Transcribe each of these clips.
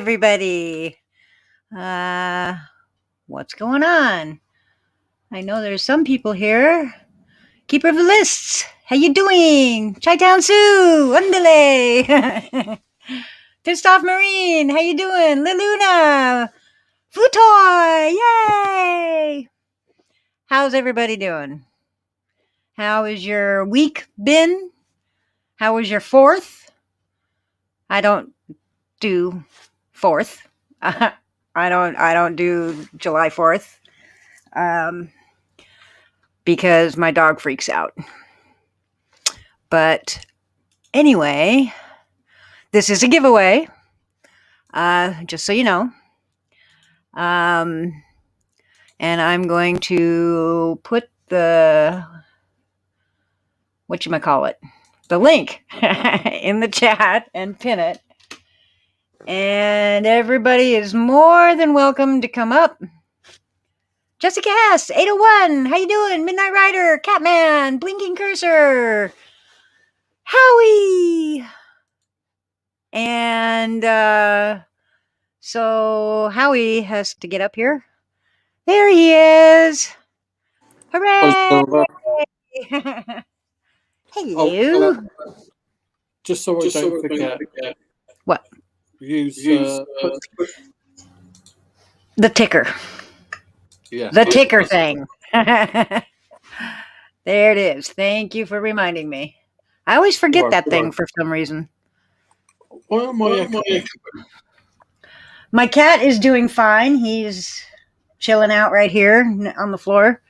everybody. What's going on? I know there's some people here. Keeper of the lists. How you doing? Chi-Town Sue. Underlay. Pissed off Marine. How you doing? Liluna. Flutoy. Yay. How's everybody doing? How is your week been? How was your 4th? I don't do 4th. I don't do July 4th. Because my dog freaks out. But anyway, this is a giveaway. Just so you know. And I'm going to put the the link in the chat and pin it. And everybody is more than welcome to come up. Jessica S, 801, how you doing? Midnight Rider, Catman, Blinking Cursor, Howie. And so Howie has to get up here. There he is. Hooray! Hello. Just so I don't forget. What? Use the ticker. Yeah. The ticker thing. There it is. Thank you for reminding me. I always forget that thing for some reason. Why am I echoing? My cat is doing fine. He's chilling out right here on the floor.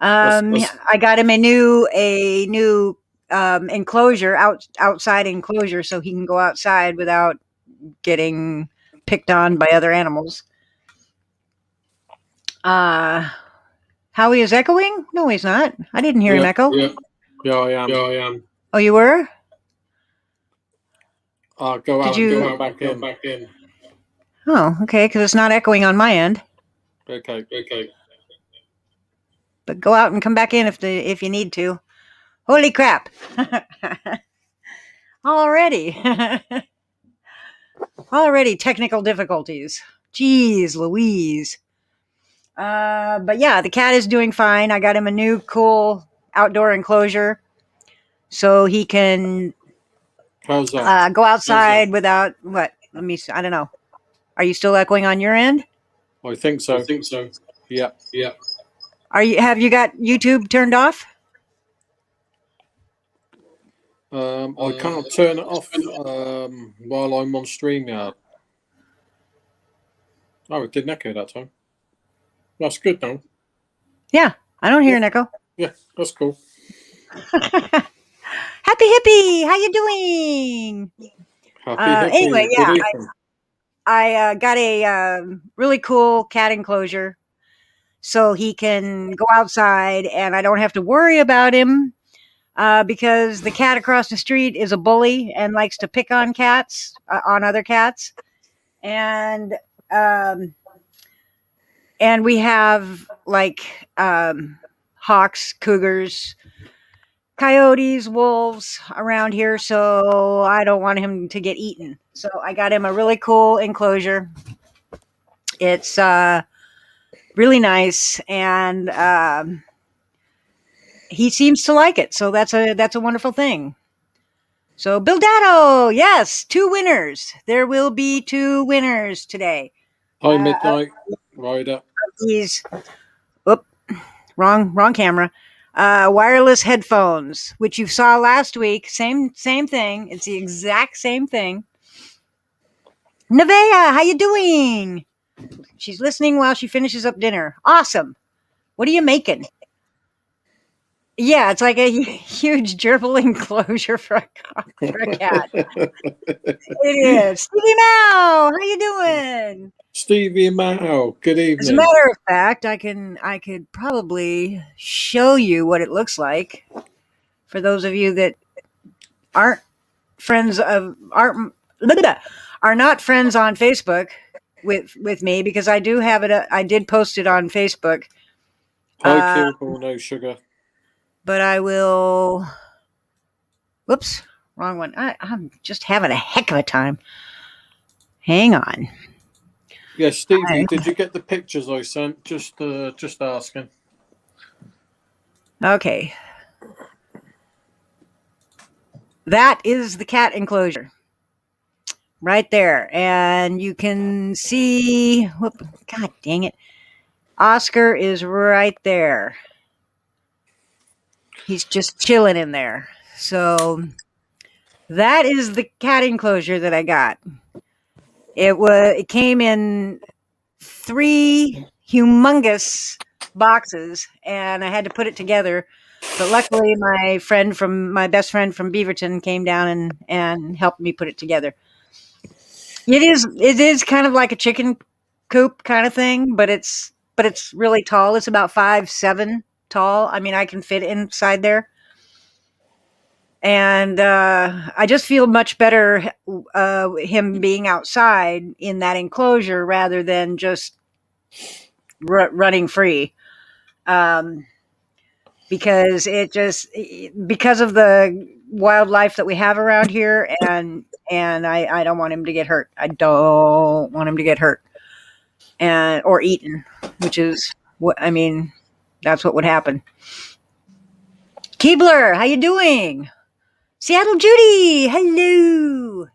I got him a new enclosure, outside enclosure, so he can go outside without getting picked on by other animals. Howie is echoing? No, he's not. I didn't hear him echo. Yeah, I am. Oh, you were? Go out and go back in. Oh, okay, because it's not echoing on my end. Okay. But go out and come back in if you need to. Holy crap. Already technical difficulties. Jeez Louise. But yeah, the cat is doing fine. I got him a new cool outdoor enclosure so he can go outside without what? Let me see. I don't know. Are you still echoing on your end? I think so. Yeah. Have you got YouTube turned off? I can't turn it off while I'm on StreamYard. Oh, it didn't echo that time. That's good now. Yeah, I don't hear an echo. Yeah, that's cool. Happy hippie, how you doing? Happy hippie. Anyway, yeah, I got a really cool cat enclosure so he can go outside and I don't have to worry about him because the cat across the street is a bully and likes to pick on cats, on other cats. And we have like hawks, cougars, coyotes, wolves around here, so I don't want him to get eaten. So I got him a really cool enclosure. It's really nice, and he seems to like it. So that's a wonderful thing. So Bill Datto, yes, 2 winners. There will be 2 winners today. Hi, Midnight Rider. These, wrong camera. Wireless headphones, which you saw last week. Same thing. It's the exact same thing. Nevaeh, how you doing? She's listening while she finishes up dinner. Awesome. What are you making? Yeah, it's like a huge gerbil enclosure for a cat. It is. Stevie Mao, how you doing? Stevie Mao, good evening. As a matter of fact, I could probably show you what it looks like for those of you that are not friends on Facebook with me, because I do have it. I did post it on Facebook. Hi, Kilgore, no sugar. But I will. Whoops, wrong one. I'm just having a heck of a time. Hang on. Yeah, Stevie, did you get the pictures I sent? Just asking. Okay. That is the cat enclosure. Right there. And you can see, whoop, God dang it. Oscar is right there. He's just chilling in there. So that is the cat enclosure that I got. It came in 3 humongous boxes, and I had to put it together. But luckily, my best friend from Beaverton came down and helped me put it together. It is kind of like a chicken coop kind of thing, but it's really tall. It's about 5'7" tall. I mean, I can fit inside there. And I just feel much better him being outside in that enclosure rather than just running free. Um, because because of the wildlife that we have around here, and I don't want him to get hurt. I don't want him to get hurt and or eaten, which is what I mean. That's what would happen. Keebler, how you doing? Seattle Judy, hello.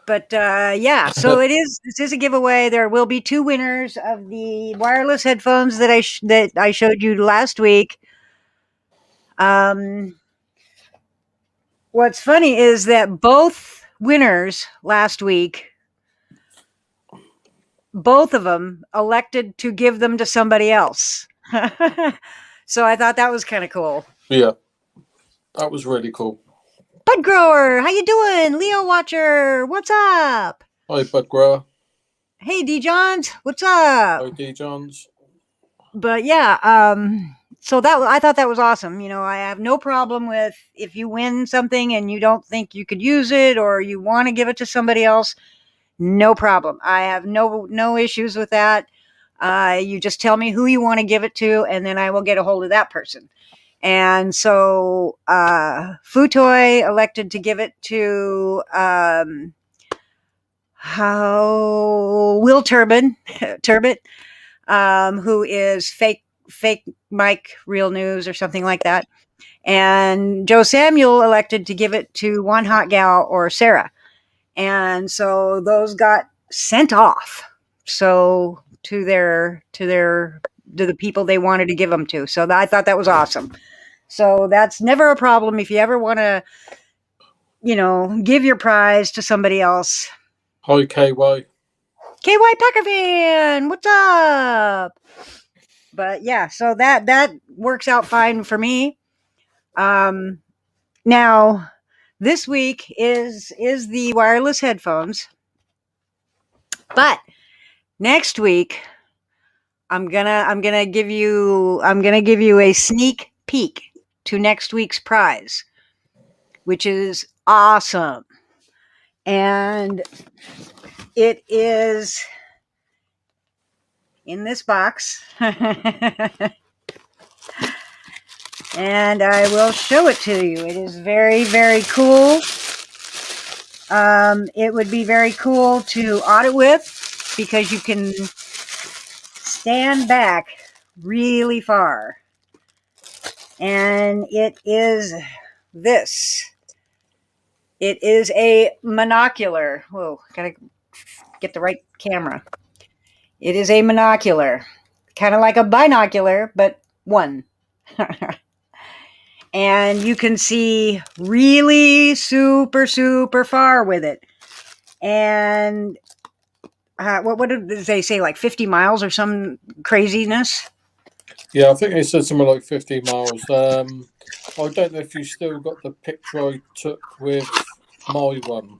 But yeah, so this is a giveaway. There will be 2 winners of the wireless headphones that I showed you last week. What's funny is that both winners last week, both of them elected to give them to somebody else. So I thought that was kind of cool. Yeah, that was really cool. Bud Grower, how you doing? Leo Watcher, what's up? Hi, Bud Grower. Hey, D Johns, what's up? Hi, D Johns. But yeah, so I thought that was awesome. I have no problem with if you win something and you don't think you could use it or you want to give it to somebody else. No problem. I have no issues with that. You just tell me who you want to give it to, and then I will get a hold of that person. And so Futoy elected to give it to Will Turbot, who is fake Mike Real News or something like that. And Joe Samuel elected to give it to One Hot Gal or Sarah. And so those got sent off. So to the people they wanted to give them to. So I thought that was awesome. So that's never a problem if you ever want to, give your prize to somebody else. Hi, KY. KY Packer fan, what's up? But yeah, so that works out fine for me. Now this week is the wireless headphones, but next week I'm gonna give you a sneak peek to next week's prize, which is awesome, and it is in this box. And I will show it to you. It is very, very cool. It would be very cool to audit with because you can stand back really far. And it is this. It is a monocular. Whoa, gotta get the right camera. It is a monocular. Kind of like a binocular, but one. And you can see really super, super far with it. And what did they say, like 50 miles or some craziness? Yeah, I think they said something like 50 miles. I don't know if you still got the picture I took with my one.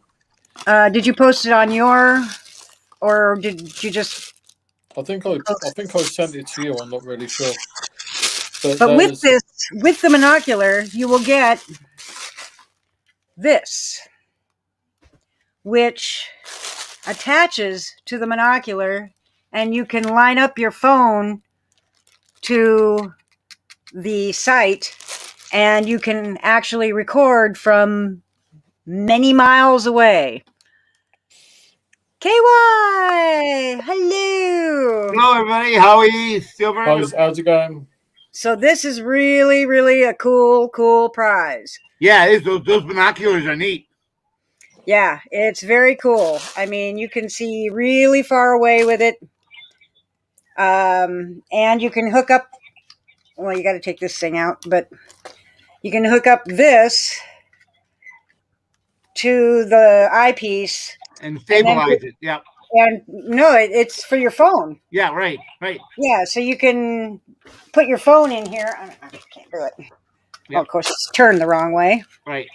Did you post it on your, or did you just? I think I sent it to you. I'm not really sure. But with the monocular, you will get this, which attaches to the monocular, and you can line up your phone to the site, and you can actually record from many miles away. KY, hello. Hello, everybody. How are you, Silver? How's it going? So this is really, really a cool prize. Yeah, it is. Those binoculars are neat. Yeah, it's very cool. I mean, you can see really far away with it. And you can hook up, well, you got to take this thing out, but you can hook up this to the eyepiece. And stabilize it. Yeah. And no, it's for your phone. Yeah, right. Yeah, so you can put your phone in here. I can't do it. Yep. Oh, of course, it's turned the wrong way. Right.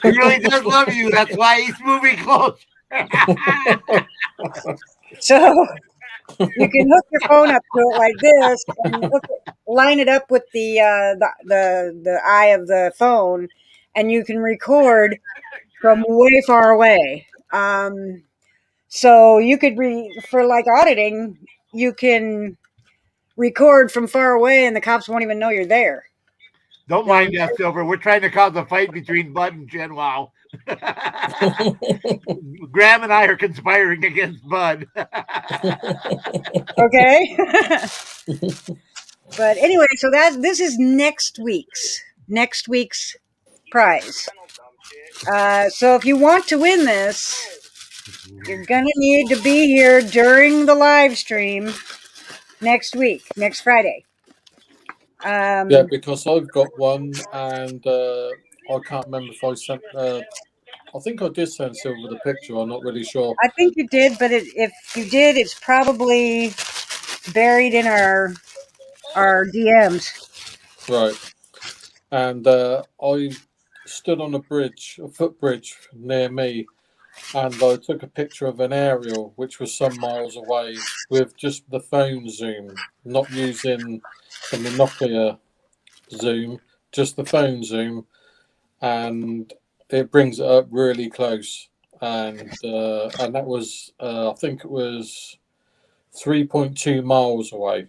He really does love you. That's why he's moving close. So you can hook your phone up to it like this, and line it up with the eye of the phone, and you can record from way far away. So you could for like auditing, you can record from far away, and the cops won't even know you're there. Don't mind us, Silver. We're trying to cause a fight between Bud and Jen. Wow. Graham and I are conspiring against Bud. Okay. But anyway, so this is next week's prize. So if you want to win this, you're gonna need to be here during the live stream next week, next Friday. Yeah, because I've got one, and I can't remember if I sent. I think I did send Silver the picture. I'm not really sure. I think you did, but if you did, it's probably buried in our DMs. Right. And I stood on a footbridge near me, and I took a picture of an aerial which was some miles away with just the phone zoom, not using the monocular zoom, just the phone zoom, and it brings it up really close. And that was, I think it was 3.2 miles away.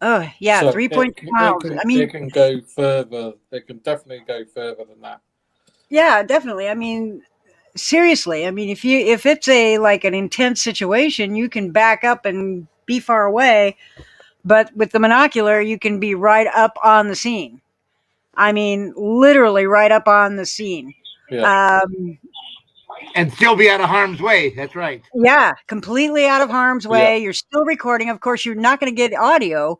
Oh yeah, So 3.2 miles. It can go further. It can definitely go further than that. Yeah, definitely. I mean, seriously. I mean, if it's like an intense situation, you can back up and be far away, but with the monocular, you can be right up on the scene. I mean, literally right up on the scene. Yeah. And still be out of harm's way. That's right. Yeah, completely out of harm's way. Yeah. You're still recording. Of course, you're not going to get audio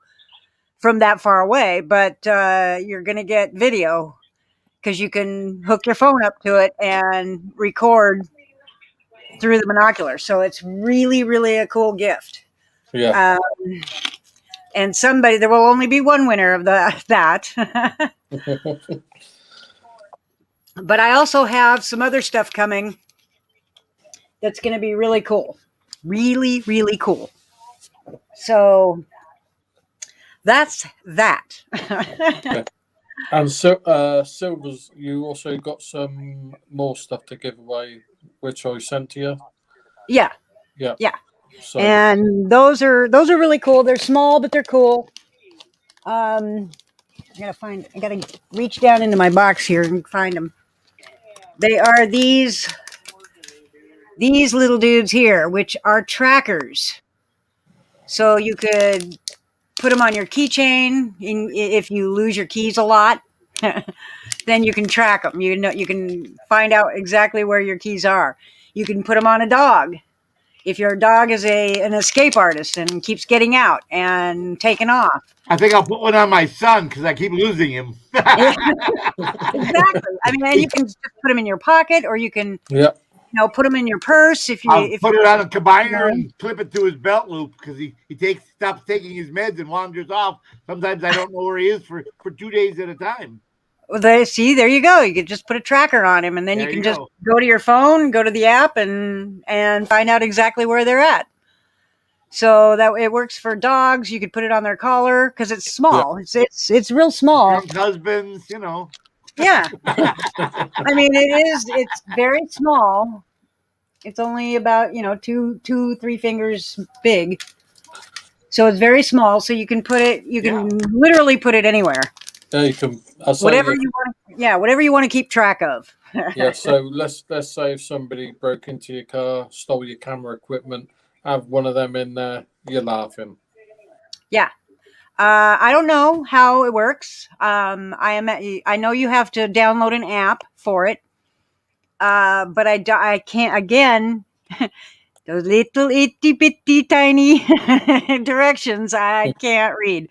from that far away, but you're going to get video because you can hook your phone up to it and record through the binocular. So it's really, really a cool gift. Yeah. And there will only be one winner of that. But I also have some other stuff coming that's going to be really cool. Really, really cool. So that's that. Okay. And so, Silvers, you also got some more stuff to give away, which I sent to you. Yeah. Yeah. Yeah. So. And those are really cool. They're small, but they're cool. I gotta reach down into my box here and find them. They are these little dudes here, which are trackers. So you could put them on your keychain. If you lose your keys a lot, then you can track them. You can find out exactly where your keys are. You can put them on a dog. If your dog is an escape artist and keeps getting out and taking off. I think I'll put one on my son because I keep losing him. Exactly. I mean, you can just put them in your pocket, or you can, put them in your purse. If you put it on a combiner and clip it to his belt loop because he stops taking his meds and wanders off. Sometimes I don't know where he is for 2 days at a time. Well, there you go. You could just put a tracker on him, and then you can just go to your phone, go to the app, and find out exactly where they're at. So that it works for dogs. You could put it on their collar because it's small. Yeah. It's real small. Drunk husbands, Yeah. I mean, it's very small. It's only about 2-3 fingers big. So it's very small. So you can put it. You can literally put it anywhere. Yeah, you can. Whatever you want. Yeah, whatever you want to keep track of. Yeah, so let's say if somebody broke into your car, stole your camera equipment, have one of them in there, you're laughing. Yeah. I don't know how it works. I know you have to download an app for it. But I can't, again, those little itty bitty tiny directions I can't read.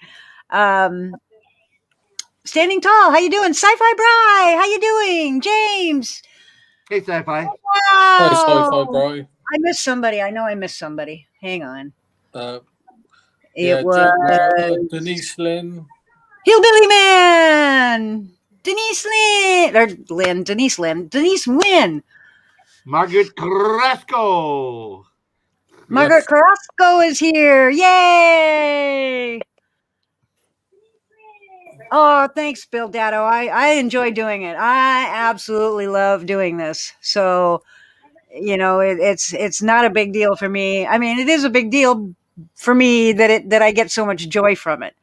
Standing tall, how you doing? Sci-fi Bry, how you doing? James, Hey, Sci-Fi. Hi, wow. Sci-Fi Bro. I missed somebody. I know I missed somebody. Hang on. Uh, It yeah, was Denise Lynn. Hillbilly Man. Denise Lynn, or Lynn, Denise Lynn, Denise Wynn. Margaret Carrasco. Margaret Yes. Carrasco is here. Yay! Oh, thanks, Bill Datto. I enjoy doing it. I absolutely love doing this. So, it's not a big deal for me. I mean, it is a big deal for me that I get so much joy from it.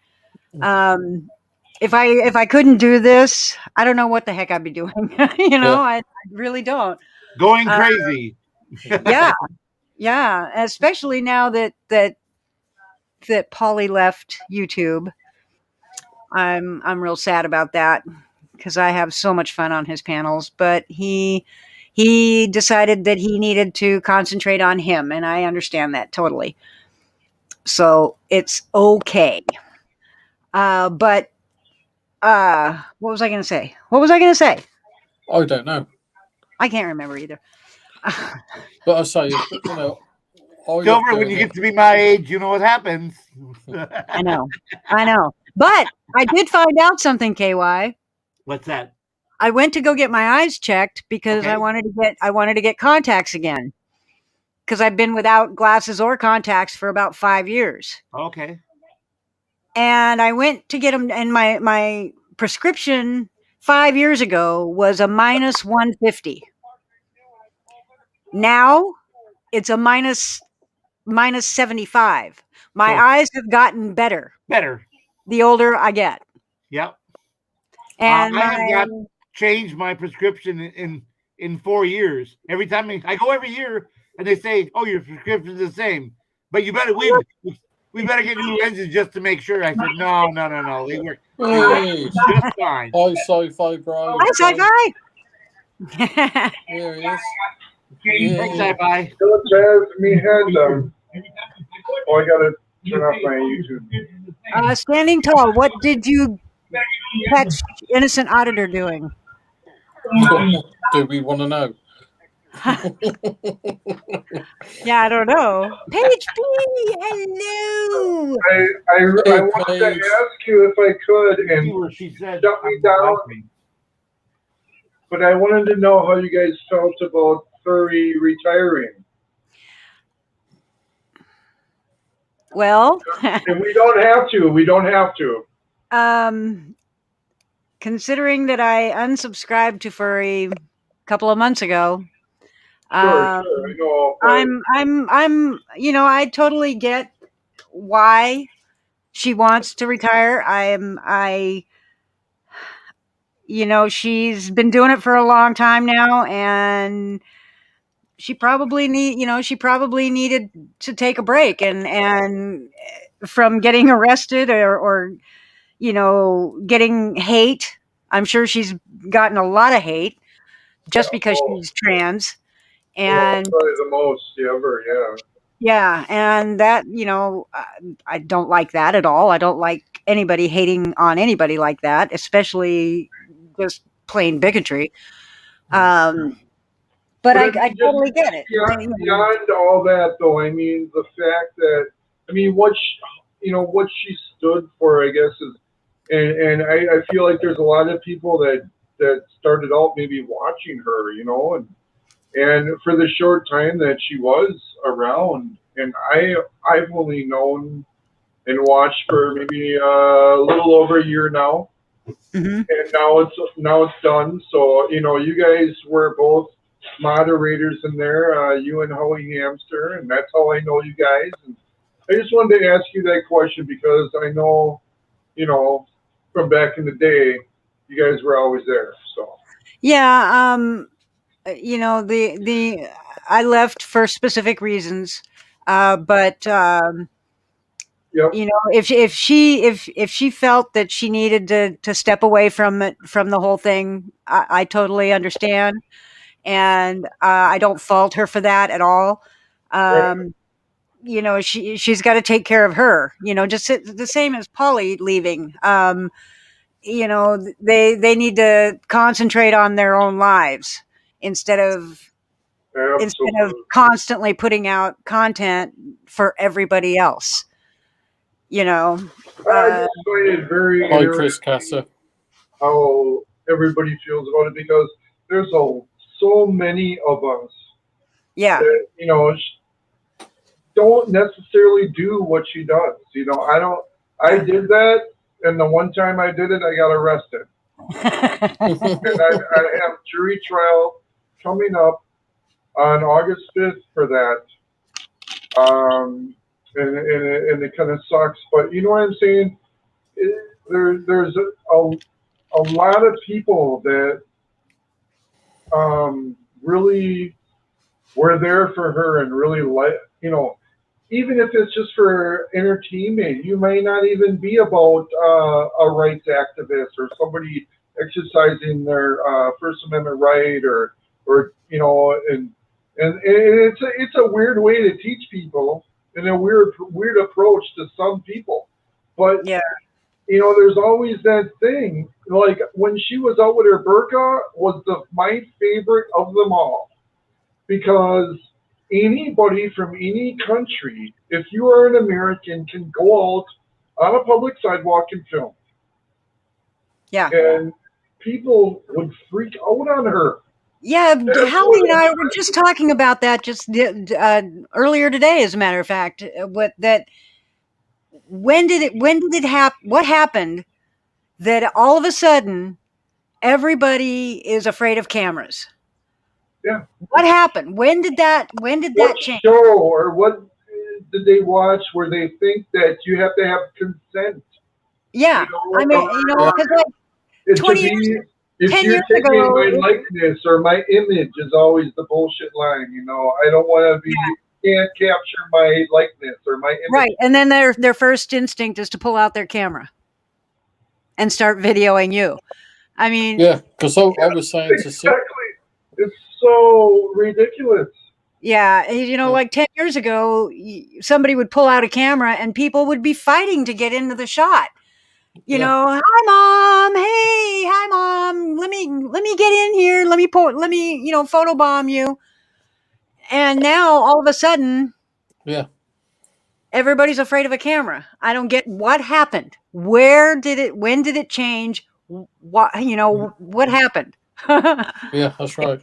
If I couldn't do this, I don't know what the heck I'd be doing. Yeah. I really don't. Going Uh, crazy. Yeah, yeah. Especially now that Polly left YouTube. I'm real sad about that because I have so much fun on his panels, but he decided that he needed to concentrate on him, and I understand that totally. So it's okay. But what was I going to say? What was I going to say? I don't know. I can't remember either. But I say, I love Silver, when doing you it. get to be my age, you know what happens. I know. But I did find out something, KY. What's that? I went to go get my eyes checked because Okay. I wanted to get contacts again. Because I've been without glasses or contacts for about 5 years. Okay. And I went to get them, and my prescription 5 years ago was a minus 150. Now it's a minus 75. My So eyes have gotten better better. the older I get. Yep. And I have my got changed my prescription in 4 years. Every time I go every year, and they say, "Oh, your prescription's the same, but you better we better get new lenses just to make sure." I said, "No, they work Hey, just fine." hi, Sci-Fi Bro. hi, sci-fi. Here he is. Thanks, Yeah. Sci-Fi. It says me head. Oh, I gotta turn off my YouTube. Standing tall. What did you catch innocent auditor doing? Do we want to know? Yeah, I don't know. Paige B, hello. I wanted to ask you if I could and She said, shut me down, but I wanted to know how you guys felt about Furry retiring. Well, And we don't have to. We don't have to. Considering that I unsubscribed to Furry a couple of months ago, Sure, I know. I'm I totally get why she wants to retire. She's been doing it for a long time now, and she probably needed to take a break and from getting arrested or getting hate. I'm sure she's gotten a lot of hate just because she's trans. And probably the most ever, yeah. yeah, and that, I don't like that at all. I don't like anybody hating on anybody like that, especially just plain bigotry. But I totally get it. Beyond all that, though, I mean, the fact that, what she stood for, I guess, is, and I feel like there's a lot of people that started out maybe watching her, and for the short time that she was around, and I've only known and watched for maybe a little over a year now. Mm-hmm. And now it's done. So you guys were both moderators in there, you and Howie Hamster, and that's how I know you guys. And I just wanted to ask you that question because I know, from back in the day, you guys were always there. So Yeah, the I left for specific reasons, but yep, if she felt that she needed to step away from it, from the whole thing, I totally understand, and I don't fault her for that at all. right, Um, she's got to take care of her. Just the same as Polly leaving. They need to concentrate on their own lives instead of absolutely. constantly putting out content for everybody else. You know, I uh, just find it very Hi, Chris interesting Casser. how everybody feels about it because there's so many of us yeah, that don't necessarily do what she does. I don't. I yeah. did that, and the one time I did it, I got arrested, and I have jury trial coming up on August 5th for that. And it kind of sucks, but you know what I'm saying? There's a lot of people that really were there for her and really even if it's just for entertainment, you may not even be about a rights activist or somebody exercising their First Amendment right, or and it's a weird way to teach people and a weird approach to some people, but Yeah, there's always that thing. Like when she was out with her burqa, was my favorite of them all because anybody from any country, if you are an American, can go out on a public sidewalk and film, yeah, and people would freak out on her. yeah. That's Hallie and what, I were just talking about that just earlier today, as a matter of fact. What that when did it happen? What happened that all of a sudden everybody is afraid of cameras? yeah. What happened? When did What that change? show or what did they watch where they think that you have to have consent? Yeah, I mean, Yeah, because like It to 20 years, be, if 10 you're years taking ago, my likeness or my image is always the bullshit line. I don't want to be. yeah, You can't capture my likeness or my image. right. And then their first instinct is to pull out their camera and start videoing you. I mean, yeah. Because I was saying to Sid, Exactly. It's so ridiculous. yeah, yeah, like 10 years ago, somebody would pull out a camera and people would be fighting to get into the shot. yeah, Hi mom, hey, hi mom, let me get in here, let me, photobomb you. And now all of a sudden, yeah, everybody's afraid of a camera. I don't get what happened. When did it change? What, what happened? yeah. That's right.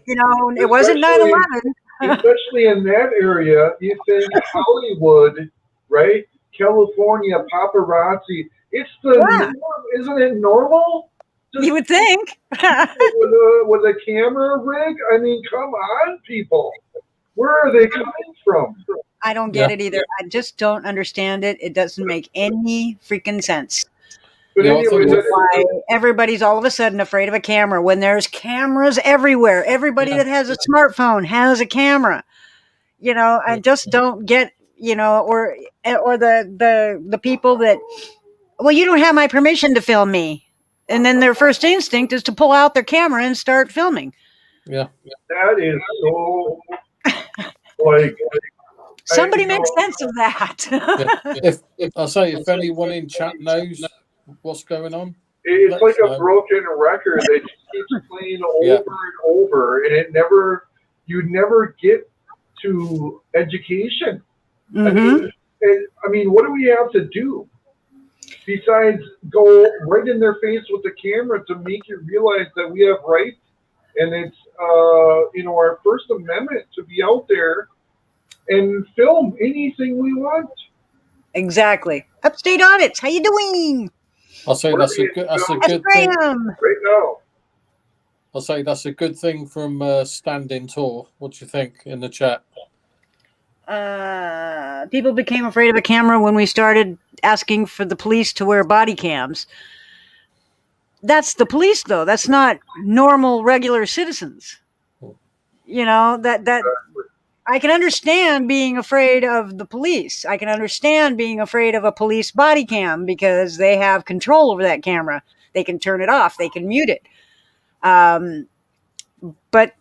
It wasn't Especially 9/11. especially in that area, you think Hollywood, right? California paparazzi. It's the Yeah, norm, isn't it normal? Just you would think. with a camera rig. I mean, come on, people. Where are they coming from? I don't get Yeah, it either. I just don't understand it. It doesn't make any freaking sense. But yeah. I anyway, think it's Why everybody's all of a sudden afraid of a camera when there's cameras everywhere. Everybody yeah, that has a smartphone has a camera. I yeah, just don't get, or the people that, well, you don't have my permission to film me. And then their first instinct is to pull out their camera and start filming. yeah, that is so like I Somebody make sense of yeah. that. If I say if anyone in chat knows what's going on, it's let like us a know. broken record that just keeps playing Yeah, over and over, and you never get to education. I Mm-hmm. mean, what do we have to do besides go right in their face with the camera to make you realize that we have rights and it's our First Amendment to be out there and film anything we want. Exactly. Upstate Audits, how you doing? I'll say We're that's a being good. That's a filmed That's good thing. Graham. right now. I'll say that's a good thing from standing tour. What do you think in the chat? People became afraid of a camera when we started asking for the police to wear body cams. that's the police, though. That's not normal, regular citizens. You know, that I can understand being afraid of the police. I can understand being afraid of a police body cam because they have control over that camera. They can turn it off. They can mute it. But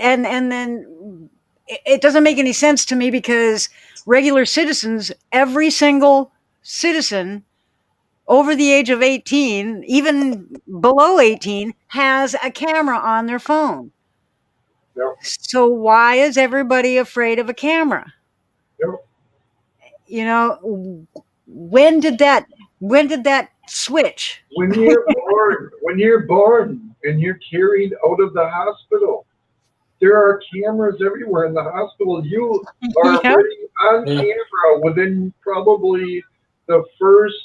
and then it doesn't make any sense to me because regular citizens, every single citizen over the age of 18, even below 18, has a camera on their phone. Yep. So why is everybody afraid of a camera? Yep. You know, when did that switch? When you're born and you're carried out of the hospital, there are cameras everywhere in the hospital. You are Yeah. already on Yeah. camera within probably the first,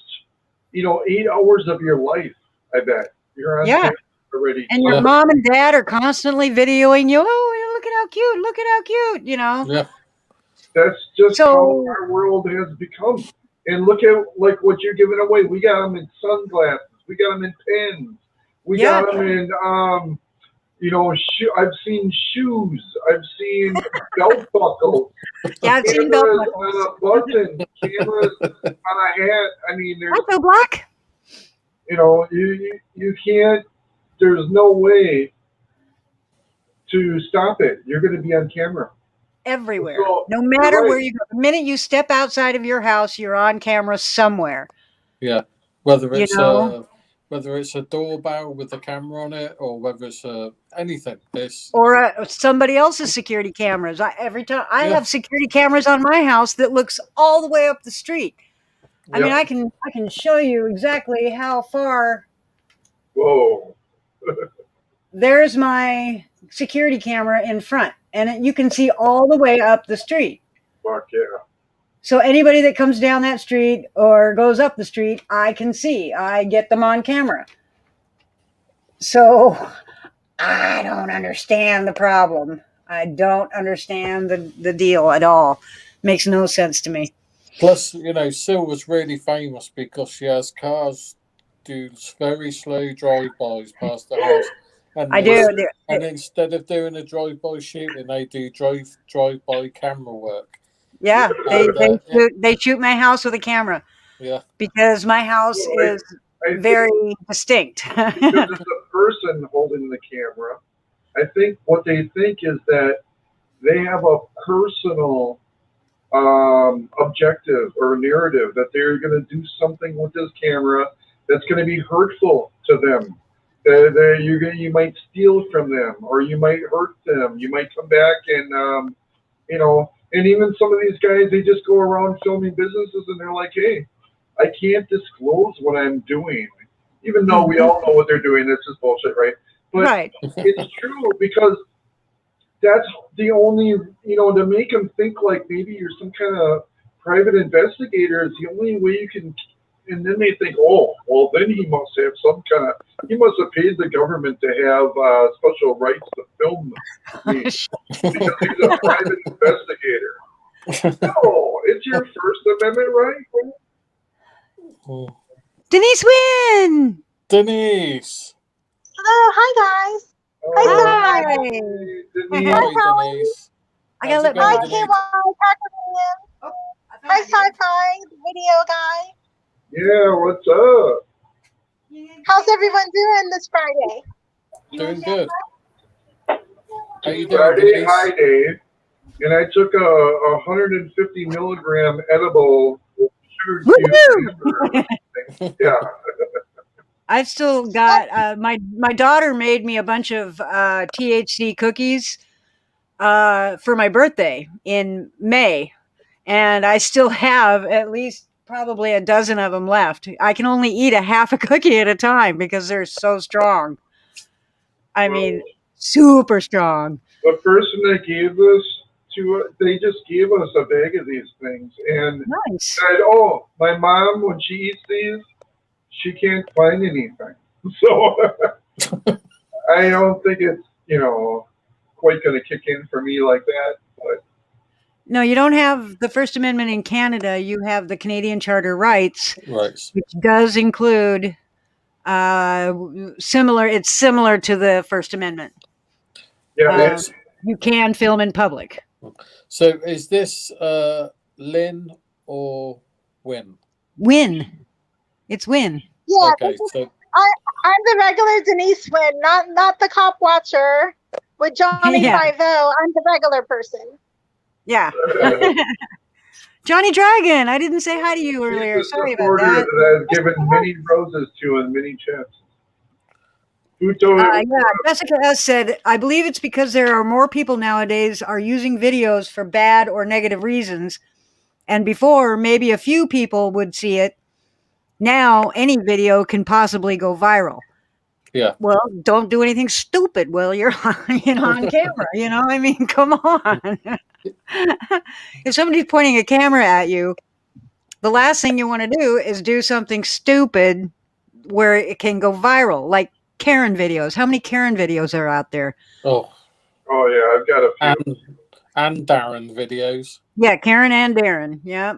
8 hours of your life. I bet you're on Yeah. camera already. And your Yeah. mom and dad are constantly videoing you. Oh, look at how cute! Look at how cute! You know. Yeah. That's just how So our world has become. And look at like what you're giving away. We got them in sunglasses. We got them in pens. We yeah, got them in I've seen shoes. I've seen belt buckles. yeah. I've seen belt Cameras buckles. on a button. Cameras on a hat. I mean, there's Hi, Bill Black. you can't. There's no way to stop it. You're going to be on camera. Everywhere. So No you're matter where right. you go. The minute you step outside of your house, you're on camera somewhere. Yeah. Whether You it's know, a doorbell with a camera on it, or whether it's anything. It's or somebody else's security cameras. Every time I yeah. have security cameras on my house that looks all the way up the street. I mean, Yeah. I can show you exactly how far. Whoa. There's my security camera in front, and you can see all the way up the street. Fuck yeah. So anybody that comes down that street or goes up the street, I can see. I get them on camera. So I don't understand the problem. I don't understand the deal at all. Makes no sense to me. Plus, Sil was really famous because she has cars do very slow drive-bys past the house, I and do. and instead of doing a drive-by shooting, they do drive-by camera work. Yeah, And they shoot my house with a camera yeah, because my house Well, is I think very distinct. because it's a person holding the camera. I think what they think is that they have a personal objective or narrative that they're going to do something with this camera that's going to be hurtful to them. You might steal from them, or you might hurt them. You might come back and and even some of these guys, they just go around filming businesses, and they're like, "Hey, I can't disclose what I'm doing," even though we all know what they're doing. This is bullshit, right? But Right. it's true because that's the only, to make them think like maybe you're some kind of private investigator is the only way you can. And then they think, oh, well, then he must have he must have paid the government to have special rights to film me because he's a private investigator. No, it's your First Amendment right. Denise Wynn. Denise. Hello, hi guys. Hi. Denise. Hi, Denise. I gotta How's let it my Hi going, KY, Denise? Pac-Man. Hi Sci-Fi, the video guy. Yeah, what's up? How's everyone doing this Friday? Doing good. How you doing, Friday, Denise? hi, Dave. And I took a 150 milligram edible sugar cube. Yeah. I've still got my daughter made me a bunch of THC cookies for my birthday in May, and I still have at least probably a dozen of them left. I can only eat a half a cookie at a time because they're so strong. I mean, super strong. The person that gave this to us, they just gave us a bag of these things and Nice. said, "Oh, my mom, when she eats these, she can't find anything." So I don't think it's quite going to kick in for me like that. But No, you don't have the First Amendment in Canada. You have the Canadian Charter rights, Right. which does include Similar. It's similar to the First Amendment. Yeah, Yes. You can film in public. So is this Lynn or Win? Win. It's Win. Yeah, Okay, so I'm the regular Denise Wynn, not the cop watcher with Johnny Yeah. Five O. I'm the regular person. Yeah. uh, Johnny Dragon. I didn't say hi to you he's earlier. the Sorry about supporter that. that I've given many roses to and many chances. Who told Yeah, Jessica S. said, I believe it's because there are more people nowadays are using videos for bad or negative reasons. And before, maybe a few people would see it. Now, any video can possibly go viral. yeah. Well, don't do anything stupid while you're on camera. I mean, come on. If somebody's pointing a camera at you, the last thing you want to do is do something stupid where it can go viral, like Karen videos. How many Karen videos are out there? Oh, yeah, I've got a few. and Darren videos. Yeah, Karen and Darren. Yeah.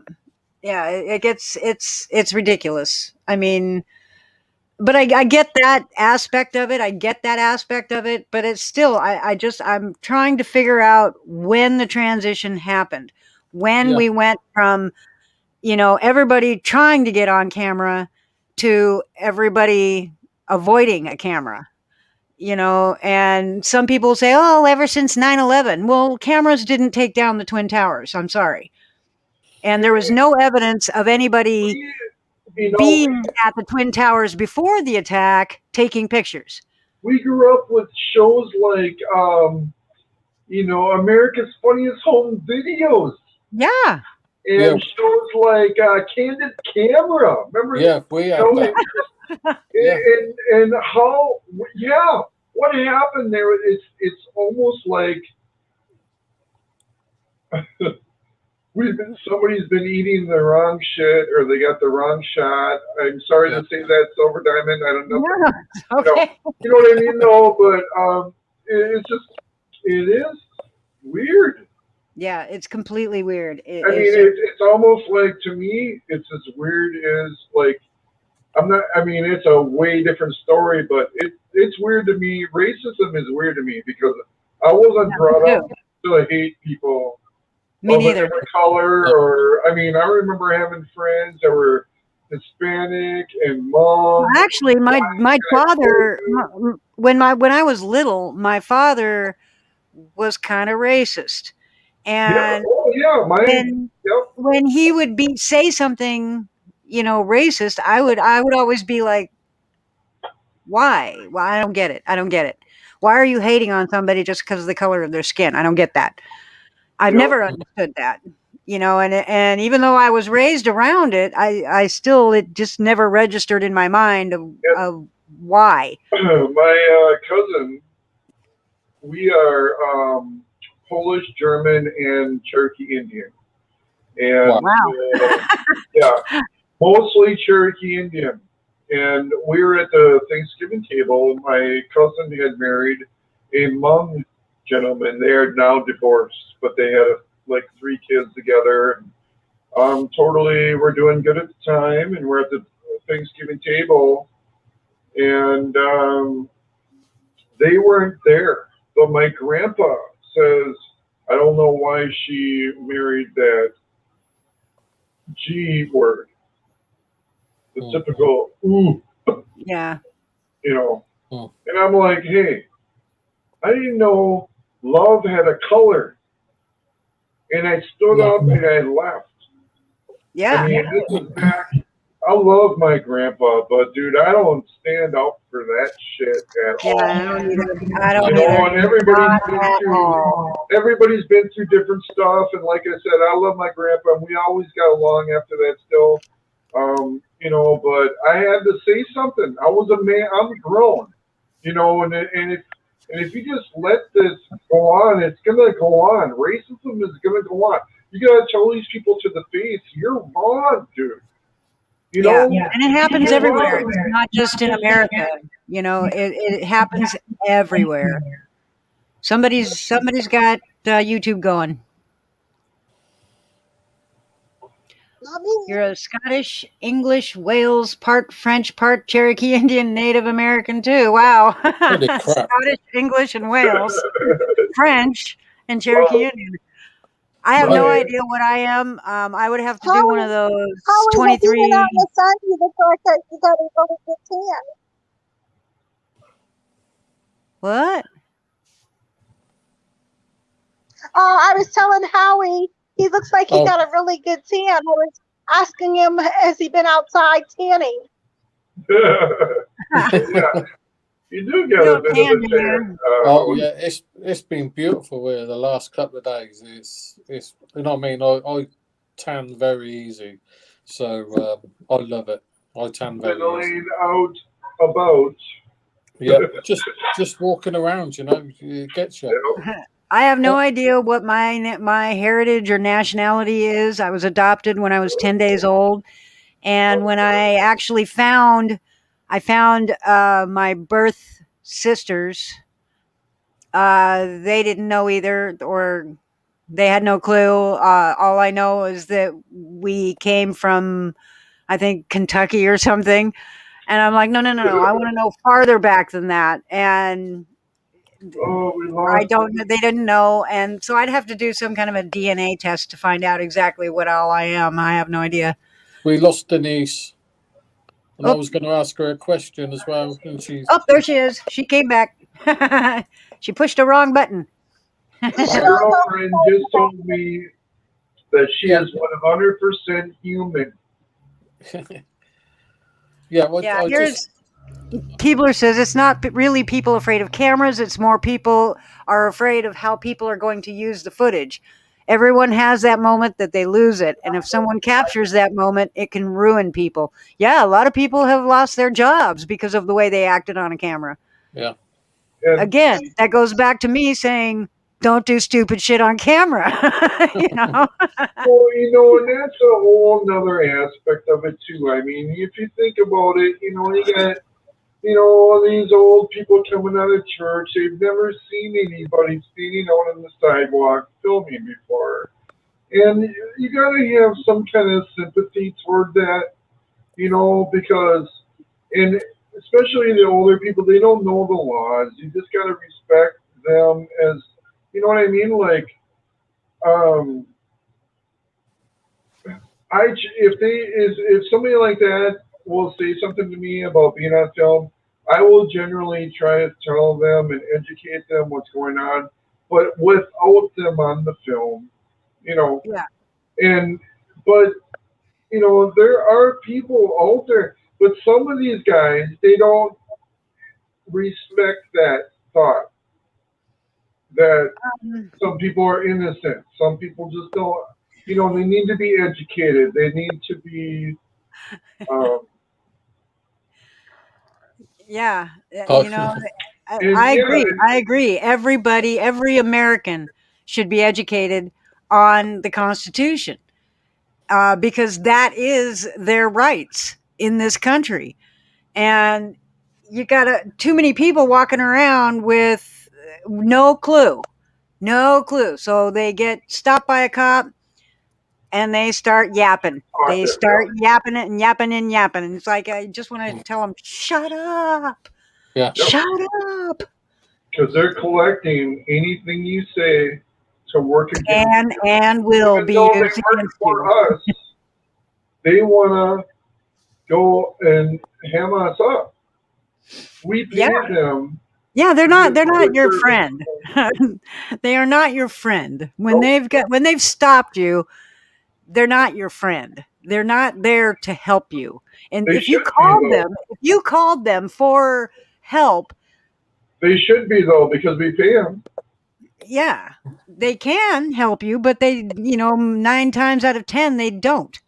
Yeah, it's ridiculous. I mean, but I get that aspect of it. But it's still, I'm trying to figure out when the transition happened, when Yeah. we went from, everybody trying to get on camera to everybody avoiding a camera, and some people say, oh, ever since 9/11. Well, cameras didn't take down the Twin Towers. I'm sorry. And there was no evidence of anybody You know, being at the Twin Towers before the attack, taking pictures. we grew up with shows like, America's Funniest Home Videos. Yeah. And shows like Candid Camera. Remember? Yeah, we had that. Yeah. And how? Yeah, what happened there? It's almost like somebody's been eating the wrong shit, or they got the wrong shot. I'm sorry to say that, Silver Diamond. I don't know. No, okay. You know what I mean? No, but it is weird. Yeah, it's completely weird. I mean, it's almost like, to me, it's as weird as, like, it's a way different story, but it's weird to me. Racism is weird to me because I wasn't brought up to hate people Me of a neither. different color, or, I remember having friends that were Hispanic and mom. Actually, my father, when I was little, my father was kind of racist. And when he would say something, racist, I would always be like, why? Well, I don't get it. Why are you hating on somebody just because of the color of their skin? I don't get that. I've never understood that, and even though I was raised around it, I still, it just never registered in my mind of why. My cousin, we are Polish, German, and Cherokee Indian. And yeah, mostly Cherokee Indian. And we were at the Thanksgiving table. My cousin had married a Hmong gentleman. They are now divorced, but they had like 3 kids together. Totally, we're doing good at the time, and we're at the Thanksgiving table, and they weren't there. But my grandpa says, I don't know why she married that G word. The typical ooh. Yeah. And I'm like, hey, I didn't know love had a color. And I stood up and I left. Yeah. I mean, this is back. I love my grandpa, but dude, I don't stand up for that shit at all. I don't either. And everybody's been through different stuff, and like I said, I love my grandpa, and we always got along after that still. But I had to say something. I was a man. I'm grown, and if you just let this go on, it's gonna go on. Racism is gonna go on. You gotta tell these people to the face, you're wrong, dude. And it happens everywhere. It's not just in America. It happens everywhere. Somebody's got YouTube going. I mean, You're a Scottish, English, Wales, part French, part Cherokee Indian, Native American too. Wow. Holy crap! Scottish, English, and Wales, French, and Cherokee Well, Indian. I have no right. idea what I am. I would have to do one of Howie, those Howie, when you went out 23. in the sun, you look like you got a really good tan. What? I was telling Howie, he looks like he Oh, got a really good tan. I was asking him, has he been outside tanning? Yeah, you do get You a don't bit of tan, a do tan. you? oh yeah, it's been beautiful here the last couple of days. It's you know what I mean. I tan very easy, so I love it. I tan very easy. Fiddling out about. Yeah, just walking around, it gets you. I have no Oh, idea what my heritage or nationality is. I was adopted when I was 10 days old, and when I found my birth sisters. They didn't know either, or they had no clue. All I know is that we came from, I think, Kentucky or something. And I'm like, no, no, no, no. I want to know farther back than that. And Oh, we I lost don't him. know. They didn't know. And so I'd have to do some kind of a DNA test to find out exactly what all I am. I have no idea. we lost Denise, and I Oh, was going to ask her a question as well, and she's oh, there she is. She came back. She pushed the wrong button. This My oh girlfriend just told me that she yeah is 100% human. yeah. Well, Yeah, I just here's Keebler says it's not really people afraid of cameras, it's more people are afraid of how people are going to use the footage. Everyone has that moment that they lose it. And if someone captures that moment, it can ruin people. Yeah, a lot of people have lost their jobs because of the way they acted on a camera. yeah. And Again, that goes back to me saying, don't do stupid shit on camera. you know? well, and that's a whole nother aspect of it too. I mean, if you think about it, you got these old people coming out of church. They've never seen anybody standing out on the sidewalk filming before, and you got to have some kind of sympathy toward that, because and especially the older people, they don't know the laws. You just got to respect them as, you know what I mean? Like, um, if somebody like that will say something to me about being on film, I will generally try to tell them and educate them what's going on, but without them on the film, you know. Yeah. And but there are people out there, but some of these guys, they don't respect that thought that Um, some people are innocent. Some people just don't. They need to be educated. They need to be. Um, yeah. Oh, and I yeah, agree. I agree. Everybody, every American should be educated on the Constitution because that is their rights in this country. And you got too many people walking around with no clue, no clue. So they get stopped by a cop and they start yapping. talk They to start yapping it and yapping and yapping. And it's like, I just want to tell them, shut up, yeah. Yep, shut up. because they're collecting anything you say to work against Can you. and will Even be though they used work against you. for us, they want to go and ham us up. We Yeah, pay them yeah, to be a they're not public your service. friend. They are not your friend. Nope, When they've stopped you, they're not your friend. They're not there to help you. And they should be though. if you called them for help, They should be though because we pay them. yeah, they can help you, but they, 9 times out of 10 they don't.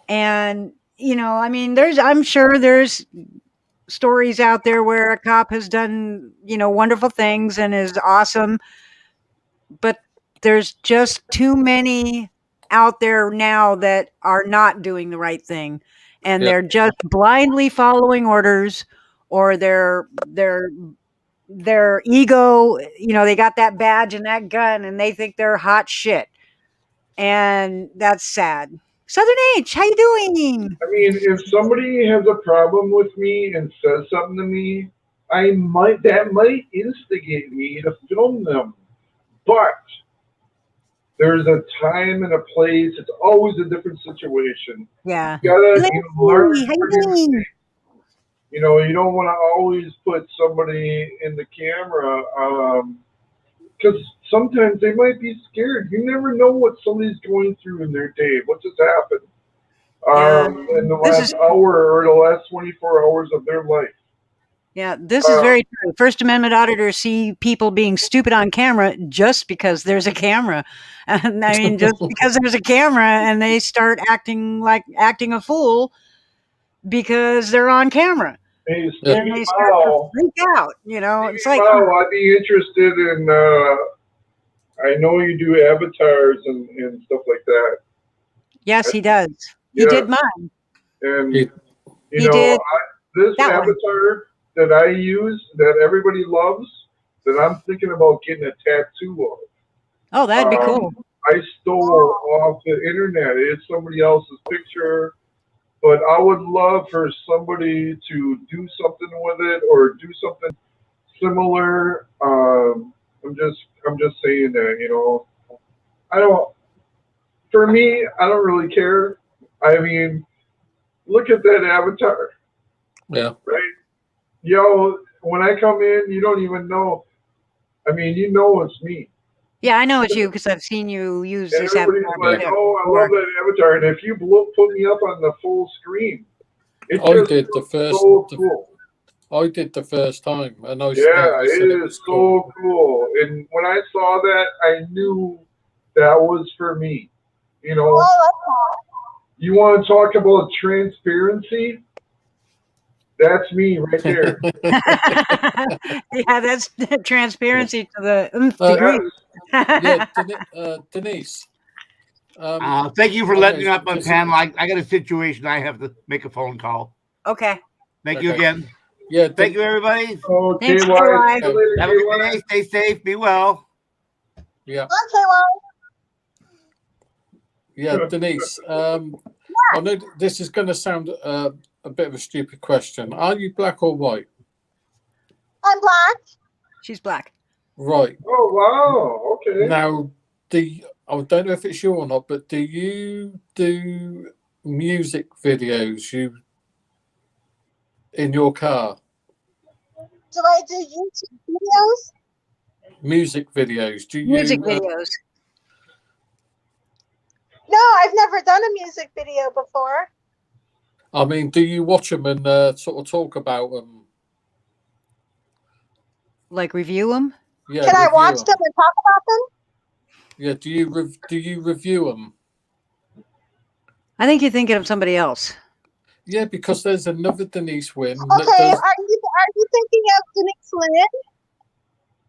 And, I mean, I'm sure there's stories out there where a cop has done, wonderful things and is awesome, but there's just too many out there now that are not doing the right thing and Yeah. they're just blindly following orders or their ego, they got that badge and that gun and they think they're hot shit. And that's sad. Southern H, how you doing? I mean, if somebody has a problem with me and says something to me, that might instigate me to film them. But there's a time and a place. It's always a different situation. Yeah. You gotta learn Larry, how you from your doing? you know, you don't want to always put somebody in the camera because sometimes they might be scared. You never know what somebody's going through in their day. What just happened Yeah. in the This last is hour or the last 24 hours of their life? this is very true. First Amendment auditors see people being stupid on camera just because there's a camera. And I mean, just because there's a camera and they start acting a fool because they're on camera. Hey, Yeah. And Stevie they start to Mao, freak out, It's like, I'd be interested in. I know you do avatars and stuff like that. yes, he does. He Yeah, did mine. and He- you He know, did this that one. avatar that I use that everybody loves that I'm thinking about getting a tattoo of. Oh, that'd be cool. I stole off the internet. It's somebody else's picture, but I would love for somebody to do something with it or do something similar. I'm just saying that, I don't. For me, I don't really care. I mean, look at that avatar, Yeah. right? When I come in, you don't even know. I mean, you know it's me. Yeah, I know it's you because I've seen you use And this everybody's avatar like, Yeah. "Oh, I before. love that avatar." And if you put me up on the full screen, it I just did the looks first. so cool. I did the first time, and I Yeah, said it it is was cool. so cool. And when I saw that, I knew that was for me. You know, Oh, you want to talk about transparency? That's me right there. Yeah, that's transparency to the nth Uh, degree. yeah, Denise. Thank you for I letting know, me up on just- panel. I got a situation. I have to make a phone call. Okay. Thank you Okay. again. Yeah, Thank you, everybody. Oh, Thanks, KY. KY. See you later, Have a good KY. day. Stay safe. Be well. Yeah, okay, well, yeah, Denise. I know this is going to sound a bit of a stupid question. Are you black or white? I'm black. She's black. Right. Oh, wow. Okay. Now, I don't know if it's you or not, but do you do music videos in your car? Do I do YouTube videos? Music videos. Do Music you? videos. No, I've never done a music video before. I mean, do you watch them and sort of talk about them? Like review them? Yeah, Can I review watch 'em. them and talk about them? Yeah, do you review them? I think you're thinking of somebody else. Yeah, because there's another Denise Wynn Okay, that does. are you thinking of Denise Lynn?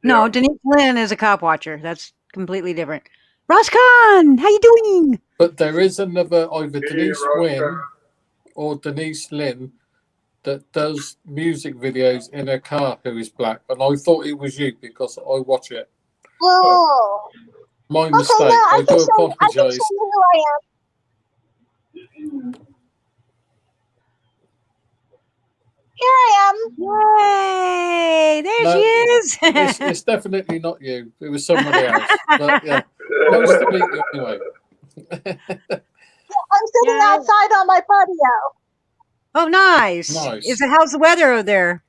No, Denise Lynn is a cop watcher. That's completely different. Roscon, how you doing? But there is another either Hey, Denise Roscoe. Wynn or Denise Lynn that does music videos in her car who is black, and I thought it was you because I watch it. Oh, My okay. mistake. Yeah, I do I can show apologise. you who I am. Here I am. Yay! There No, she is. It's definitely not you. It was somebody else. But yeah, nice to meet you anyway. I'm sitting Yeah. outside on my patio. Oh, nice. Nice. How's the weather over there?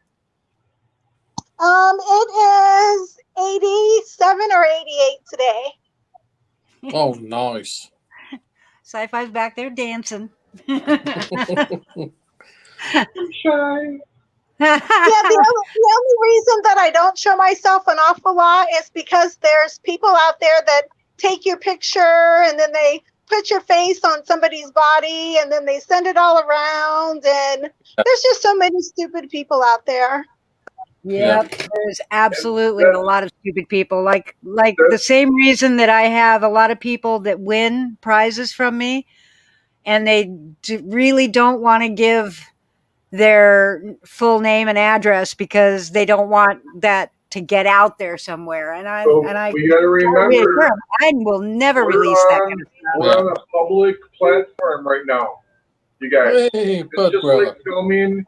It is 87 or 88 today. Oh, nice. Sci-fi's back there dancing. Shy. Yeah, the only reason that I don't show myself an awful lot is because there's people out there that take your picture and then they put your face on somebody's body and then they send it all around, and there's just so many stupid people out there. Yep, there's absolutely a lot of stupid people. Like the same reason that I have a lot of people that win prizes from me, and they really don't want to give their full name and address because they don't want that to get out there somewhere. And I So we got to remember, I will never release that kind of We're on a public platform right now, you guys. Hey, It's Bud just Grower. like filming.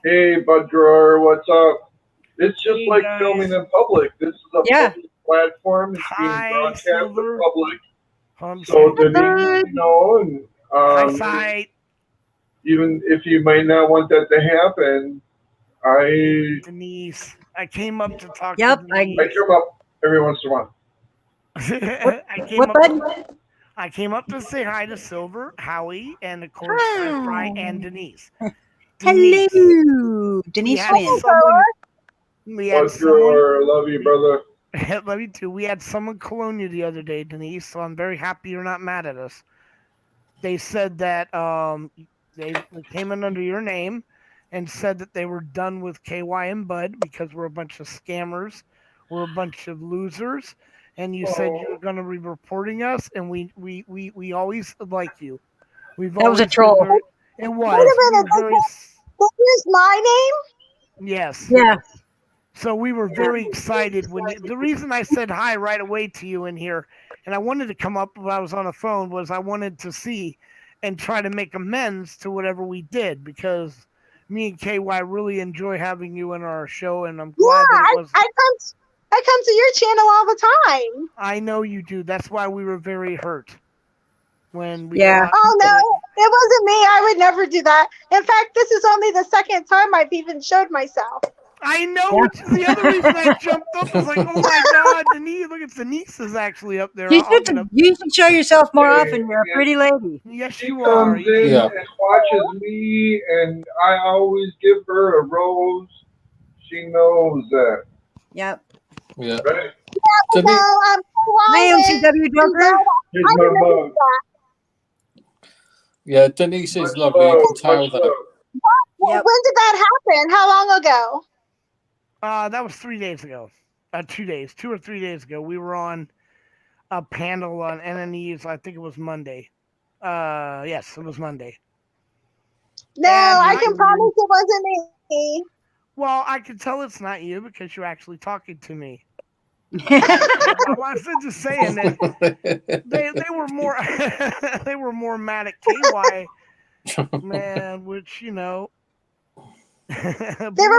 Hey, Bud Grower, what's up? It's just Hey, like guys. filming in public. This is a Yeah. public platform. It's being Hi, broadcast to Silver. public. I'm So sorry. Denise, you know, and Hi, Sight. even if you might not want that to happen, I Denise. I came up to talk Yep, to I Denise. come up every once in a while. What, bud? I came up to say hi to Silver, Howie, and of course Fry and Denise. Denise, Hello, we Denise had Wynn. someone. We had Bud someone. Grower, love you, brother. Love you too. We had someone clone you the other day, Denise. So I'm very happy you're not mad at us. They said that they came in under your name and said that they were done with KY and Bud because we're a bunch of scammers, we're a bunch of losers, and you said you were going to be reporting us, and we always like you. We've That was a always been troll. very. It Wait was. a We minute. were very. They used my name? Yes. Yeah. So we were very excited when the reason I said hi right away to you in here, and I wanted to come up when I was on the phone was I wanted to see and try to make amends to whatever we did because me and KY really enjoy having you in our show, and I'm glad that it was. I come to your channel all the time. I know you do. That's why we were very hurt when we. Yeah. Oh no, it wasn't me. I would never do that. In fact, this is only the second time I've even showed myself. I know, Yeah. which is the other reason I jumped up. I was like, oh my god, Denise! Look, it's Denise is actually up there. You I'll get up. should show yourself more Hey, often. You're a yeah. pretty lady. Yes, She you are. comes in Yeah. and watches me, and I always give her a rose. She knows that, Yep. Yeah. right? No, Denise, I'm Hi, MCW Joker. Here's my mug. yeah, Denise is Much lovely. You love, can tell much that. love. Yep. When did that happen? How long ago? That was 3 days ago. 2 days, 2 or 3 days ago. We were on a panel on NNE's. I think it was Monday. Yes, it was Monday. No, And I can promise it wasn't me. Well, I can tell it's not you because you're actually talking to me. I was just saying that they were more they were more mad at KY, man. Which They were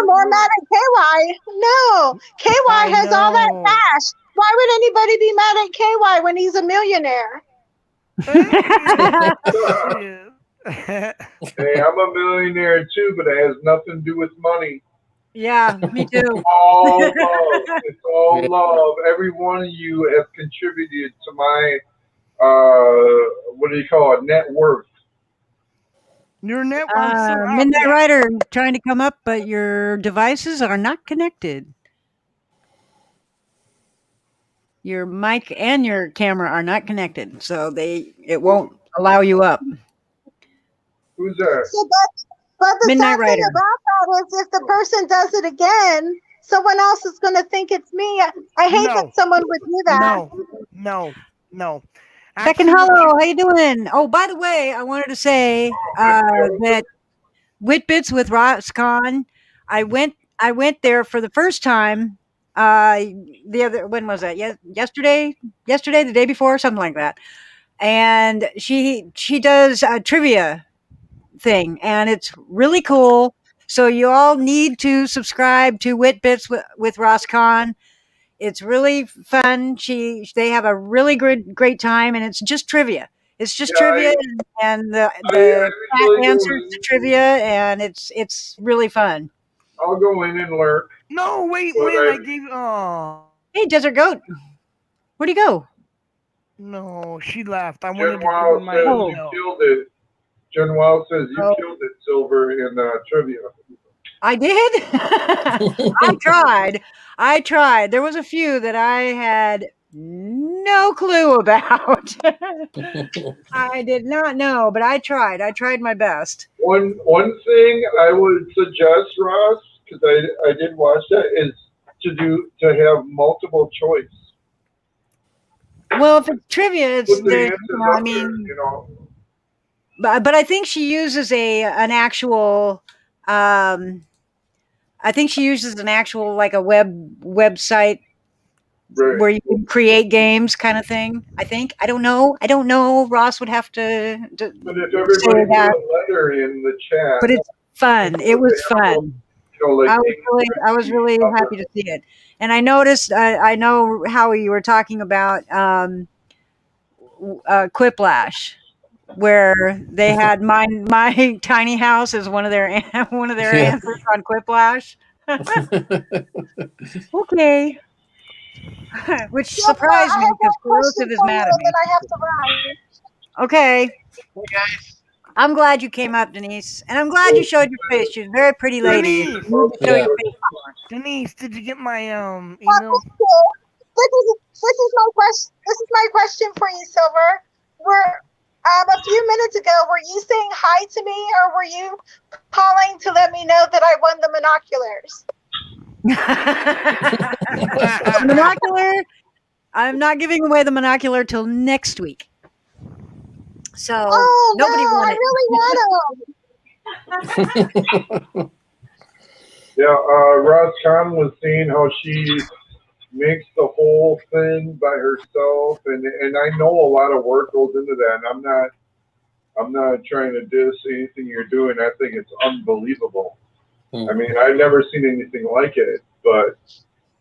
more mad at KY. No, KY I has all that know. cash. Why would anybody be mad at KY when he's a millionaire? Hey, I'm a millionaire too, but it has nothing to do with money. Yeah, me too. All love. It's all Yeah. love. Every one of you has contributed to my what do you call it? Net worth. Your net. I'm so Midnight yeah. Rider trying to come up, but your devices are not connected. Your mic and your camera are not connected, so it won't allow you up. Who's that? So but the Midnight sad thing Rider. about that is if the person does it again, someone else is going to think it's me. I hate No. that someone would do that. No. Second Actually, hello, how you doing? Oh, by the way, I wanted to say that Whitbits with Roscon, I went there for the first time. When was that? Yesterday, the day before, something like that. And she does a trivia thing, and it's really cool. So you all need to subscribe to Whitbits with Roscon. It's really fun. They have a really great time, and it's just trivia. It's just Yeah, trivia and the I usually answers go to in. trivia, and it's really fun. I'll go in and lurk. no. Wait, But when I- I gave. Oh Hey, Desert Goat, where'd he go? no, she left. I Jen wanted to give her Wild my says Oh. you email. killed it. Jen Wild says you Oh. killed it, Silver, in trivia. I did. I tried. There was a few that I had no clue about. I did not know, but I tried. I tried my best. One thing I would suggest, Ross, because I did watch that, is to have multiple choice. Well, if it's trivia, it's Put the there. answers I up there, mean, you know. but I think she uses an actual. I think she uses an actual like a website Right. where you can create games, kind of thing. I think. I don't know. Ross would have to But if say everybody put that, a letter in the chat, but it's fun. It was fun. like I was really happy to see it, and I noticed. I know, Howie, you were talking about Quiplash, where they had my tiny house as one of their Yeah. answers on Quiplash. Okay, which Silver, surprised I me have because one question Corrosive is for you, mad at and then me. I have to run. Okay, Hey guys. I'm glad you came up, Denise, and I'm glad you showed your face. She's a very pretty lady. Denise! You need to show Yeah. your face more. Denise, did you get my Well, email? this is my question for you, Silver. Were a few minutes ago, were you saying hi to me, or were you calling to let me know that I won the binoculars? The monocular. I'm not giving away the monocular till next week. So Oh nobody wow, won I it. really want them. Yeah, Roz Khan was saying how she makes the whole thing by herself, and I know a lot of work goes into that. And I'm not trying to diss anything you're doing. I think it's unbelievable. I mean, I've never seen anything like it, but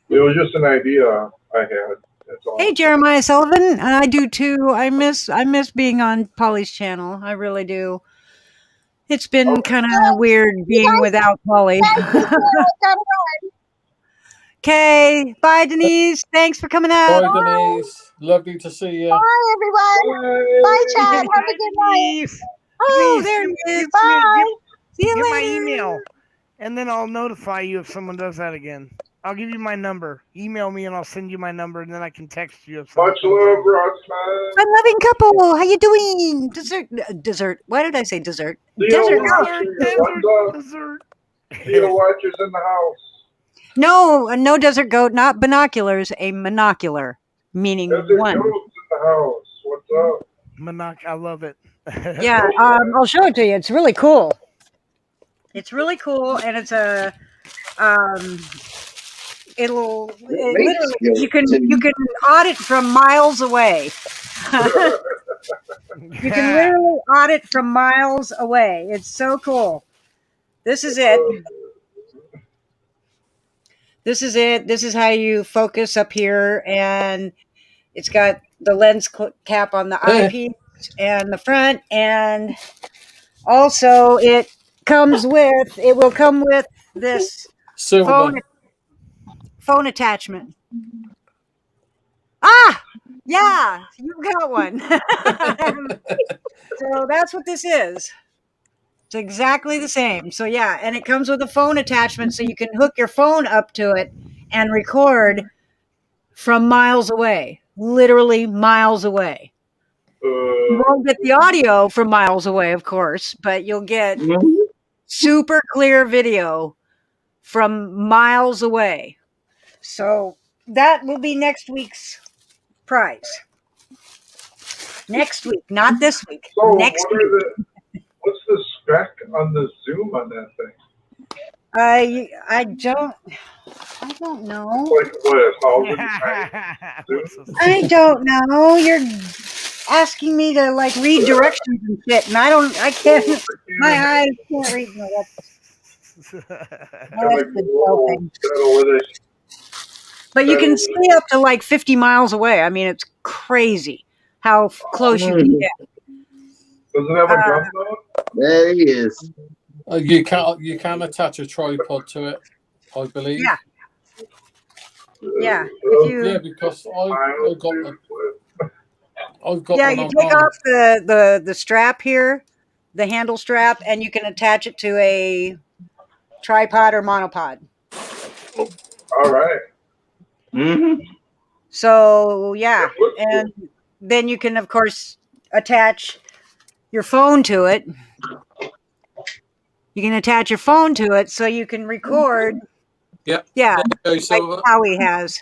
it was just an idea I had. That's all. Hey, Jeremiah Sullivan. I do too. I miss being on Polly's channel. I really do. It's been kind of weird being without Polly. Guys, take care. I've got to run. Okay. Bye, Denise. Thanks for coming up. Bye, Denise. Lovely to see you. Bye, everyone. Bye, Chad. Have a good night. Denise! Oh, Denise, there he is. Bye. See you get my later. email, and then I'll notify you if someone does that again. I'll give you my number. Email me, and I'll send you my number, and then I can text you if someone Much comes love, in. Roz Khan. Fun loving couple. How you doing? Dessert. Why did I say dessert? Desert. Dessert. Theo Watchers in the house. No desert goat, not binoculars, a monocular, meaning Desert one. Goats in the house. What's up? I love it. Yeah, I'll show it to you. It's really cool. It's really cool, and it's a literally you can audit from miles away. You can literally audit from miles away. It's so cool. This is it. This is it. This is how you focus up here, and it's got the lens cap on the eyepiece and the front, and also it will come with this Silver. phone attachment. Ah, yeah, you got one. So that's what this is. It's exactly the same. So yeah, and it comes with a phone attachment, so you can hook your phone up to it and record from miles away, literally miles away. You won't get the audio from miles away, of course, but you'll get super clear video from miles away. So that will be next week's prize. Next week, not this week. So Next week. what's the spec on the zoom on that thing? I don't know. Like what, 1,000 times zoom? I don't know. You're asking me to like read directions and shit, and I can't. My eyes can't read. No, that's the joking. But you can see up to like 50 miles away. I mean, it's crazy how close you can get. Does it have a drum mode? There he is. You can attach a tripod to it, I believe. Yeah. Yeah. If you, Yeah, because I've got yeah, one you on take mine. off the strap here, the handle strap, and you can attach it to a tripod or monopod. All right. Mm-hmm. So yeah, and then you can of course attach your phone to it. You can attach your phone to it so you can record. Yep. Yeah, There you go, like Howie has.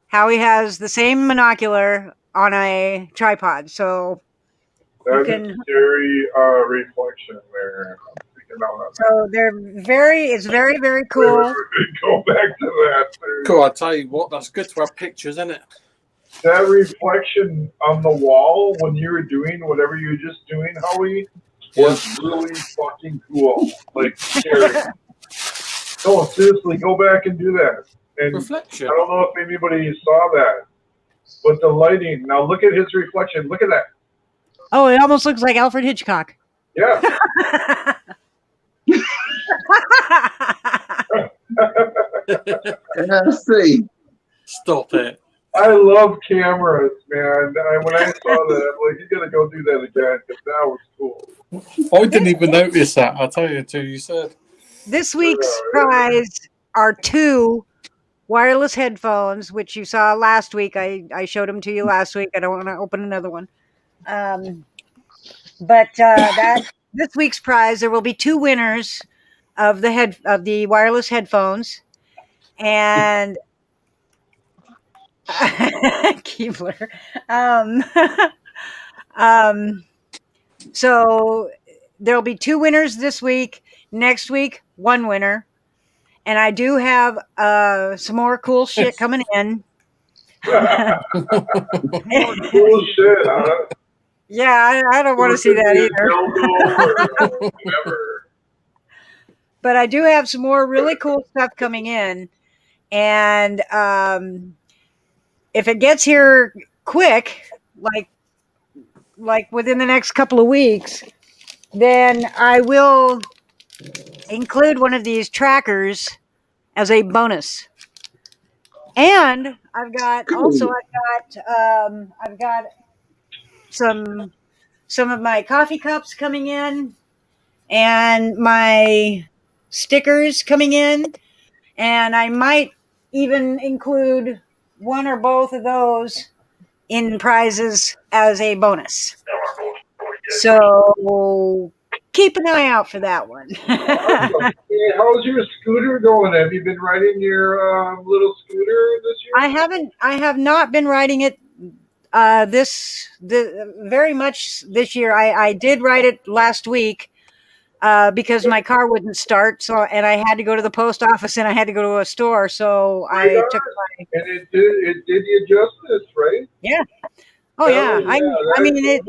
Howie has the same monocular on a tripod, so That's you can. a scary reflection there. So it's very, very cool. Go back to that. Cool, I tell you what, that's good to have pictures, isn't it? That reflection on the wall when you were doing whatever you were just doing, Howie, was really fucking cool. Like, scary. No, seriously, go back and do that. And Reflection. I don't know if anybody saw that, but the lighting. Now look at his reflection. Look at that. Oh, it almost looks like Alfred Hitchcock. Yeah. Let's see. Stop it. I love cameras, man. When I saw that, I'm like, you gotta go do that again because that was cool. I didn't even notice that. I'll tell you until you said. This week's prize are 2 wireless headphones, which you saw last week. I showed them to you last week. I don't want to open another one. But this week's prize, there will be 2 winners of the wireless headphones, and Keebler. So there'll be 2 winners this week. Next week, 1 winner. And I do have some more cool shit coming in. Cool shit, huh? Yeah, I don't want to see that either. But I do have some more really cool stuff coming in. And if it gets here quick, like within the next couple of weeks, then I will include one of these trackers as a bonus. And I've got some of my coffee cups coming in, and my stickers coming in, and I might even include one or both of those in prizes as a bonus. So keep an eye out for that one. Awesome. Hey, how's your scooter going? Have you been riding your little scooter this year? I have not been riding it very much this year. I did ride it last week because my car wouldn't start, and I had to go to the post office and I had to go to a store, so I took my. And it did you justice, right? Yeah. Oh yeah. I mean it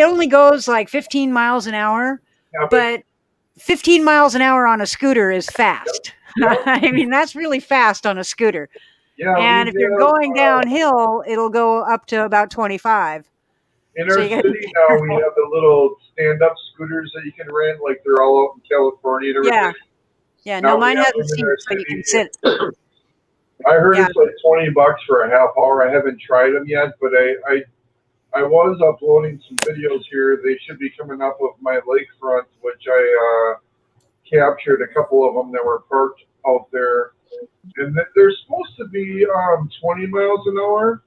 only goes like 15 miles an hour, but 15 miles an hour on a scooter is fast. Yep. I mean, that's really fast on a scooter. Yeah, and if you're going downhill, it'll go up to about 25. In our city now, we have the little stand-up scooters that you can rent, like they're all out in California and everything. Yeah. No, mine has a seat so you can sit. I heard it's like $20 for a half hour. I haven't tried them yet, but I was uploading some videos here. They should be coming up of my lakefront, which I captured a couple of them that were parked out there. And they're supposed to be 20 miles an hour.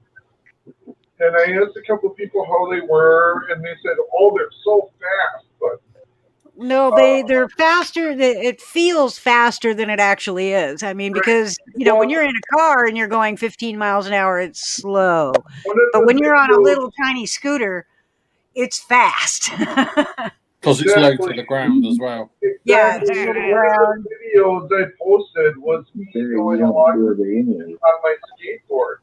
And I asked a couple of people how they were, and they said, "Oh, they're so fast." But no, they're faster. It feels faster than it actually is. I mean, because when you're in a car and you're going 15 miles an hour, it's slow. But when you're on a little tiny scooter, it's fast. Because it's low to the ground as well. Exactly. Yeah, it's low to the ground. The videos I posted was me going along on my skateboard.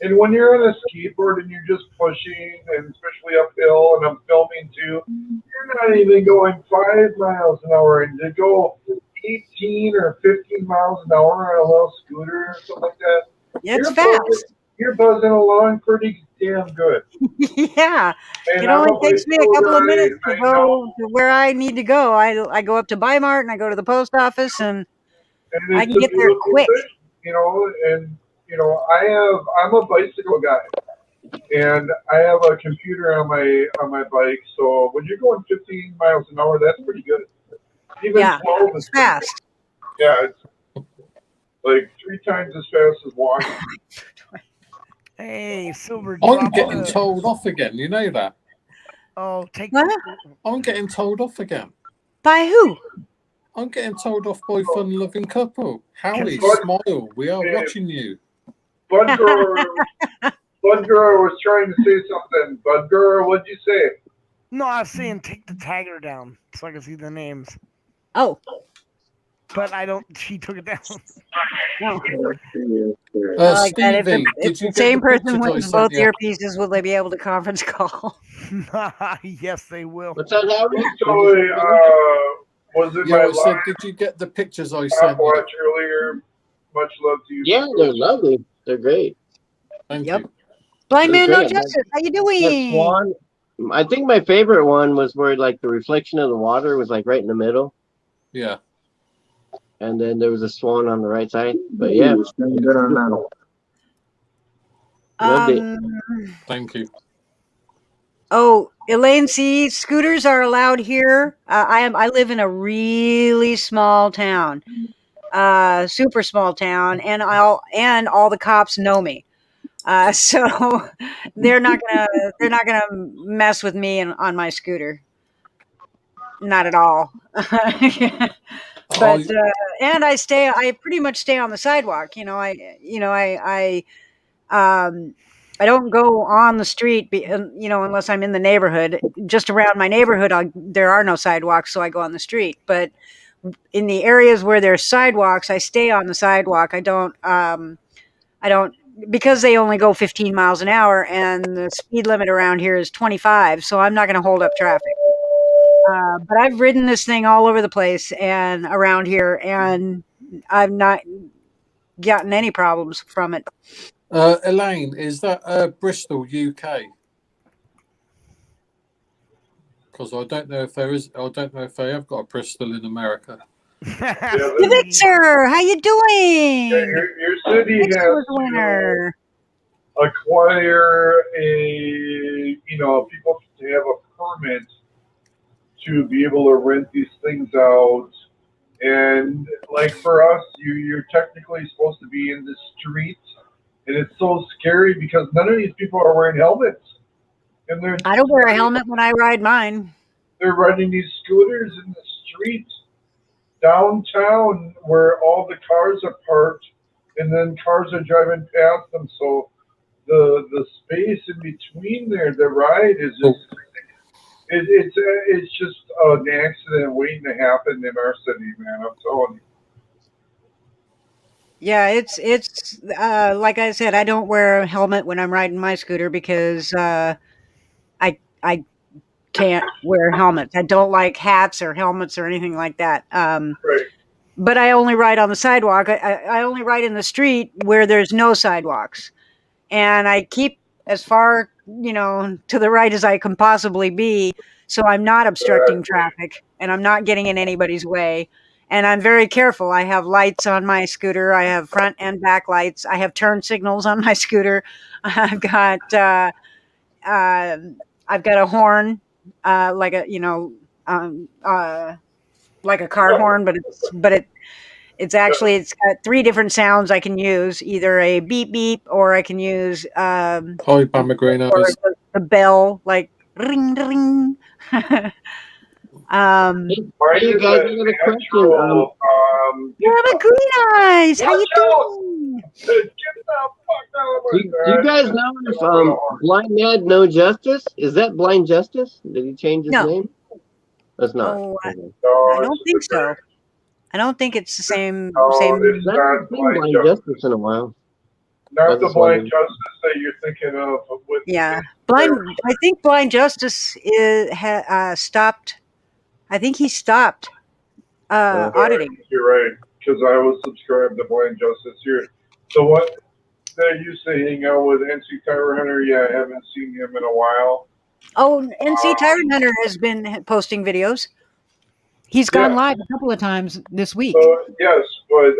And when you're on a skateboard and you're just pushing, and especially uphill, and I'm filming too, you're not even going 5 miles an hour. And to go 18 or 15 miles an hour on a little scooter or something like that, it's fast. You're buzzing along pretty damn good. Yeah. And it only takes me a couple of minutes to go to where I need to go. I go up to Bi-Mart and I go to the post office and I can get there quick. Thing, I'm a bicycle guy, and I have a computer on my bike. So when you're going 15 miles an hour, that's pretty good. Even 12 is fast. Yeah, it's like 3 times as fast as walking. Hey, Silver. I'm getting told off again. You know that? Oh, take what? I'm getting told off again. By who? I'm getting told off by fun-loving couple. Howie, smile. We are watching you. Bud Girl was trying to say something. Bud Girl, what'd you say? No, I was saying take the tagger down so I can see the names. Oh, But I don't. She took it down. no. I like that. If Stevie, if did you the get the same person pictures I wins sent both you? earpieces, will they be able to conference call? Yes, they will. What's that, Howard? So, was it Yeah, my I said, live did you get the pictures I sent you? stopwatch earlier? Much love to you. Yeah, they're lovely. They're great. Thank Yep. you. Blind They're man, no great. justice. How you That doing? swan. I think my favorite one was where like the reflection of the water was like right in the middle, Yeah. and then there was a swan on the right side. But yeah, good on that. Loved it. Thank you. Oh, Elaine, see, scooters are allowed here. I live in a really small town, super small town, and all the cops know me. So they're not gonna mess with me on my scooter. Not at all. Oh, But I pretty much stay on the sidewalk. I don't go on the street, unless I'm in the neighborhood. Just around my neighborhood, there are no sidewalks, so I go on the street. But in the areas where there's sidewalks, I stay on the sidewalk. I don't because they only go 15 miles an hour, and the speed limit around here is 25. So I'm not going to hold up traffic. But I've ridden this thing all over the place and around here, and I've not gotten any problems from it. Elaine, is that Bristol, UK? Because I don't know if there is. I don't know if they have got a Bristol in America. Victor, how you doing? Your city Victor has was a winner. to acquire people to have a permit to be able to rent these things out. And like for us, you're technically supposed to be in the street, and it's so scary because none of these people are wearing helmets, and I don't wear a helmet when I ride mine. they're riding these scooters in the street downtown where all the cars are parked, and then cars are driving past them. So the space in between there, the ride is just it's just an accident waiting to happen in our city, man. I'm telling you. Yeah, it's like I said, I don't wear a helmet when I'm riding my scooter because I can't wear helmets. I don't like hats or helmets or anything like that. Right. But I only ride on the sidewalk. I only ride in the street where there's no sidewalks, and I keep as far to the right as I can possibly be, so I'm not obstructing traffic and I'm not getting in anybody's way. And I'm very careful. I have lights on my scooter. I have front and back lights. I have turn signals on my scooter. I've got uh, uh, I've got a horn, like um, uh, like a car horn, it's got three different sounds I can use, either a beep beep, or I can use Hi, Bama Green or Eyes. the bell, like ring ring. Hey, Mine hey is guys, a I got a question. natural. You have a green eyes. How you Watch out! doing? Get the fuck out of Do my you guys know if Blind Mad No Justice is that Blind Justice? Did he change his No. name? That's not. Oh, Okay. I No, don't it's think the so. I don't think it's the same. No, it's I not haven't seen blind Blind justice. Justice in a while. Not I the just blind wondered. justice that you're thinking of. With Yeah, blind. I think Blind Justice stopped. I think he stopped auditing. You're right, because I was subscribed to blind justice. Here, the one that used to hang out with NC Tire Hunter. Yeah, I haven't seen him in a while. Oh, NC Tyrant Hunter has been posting videos. He's gone Yeah. live a couple of times this week. So yes, but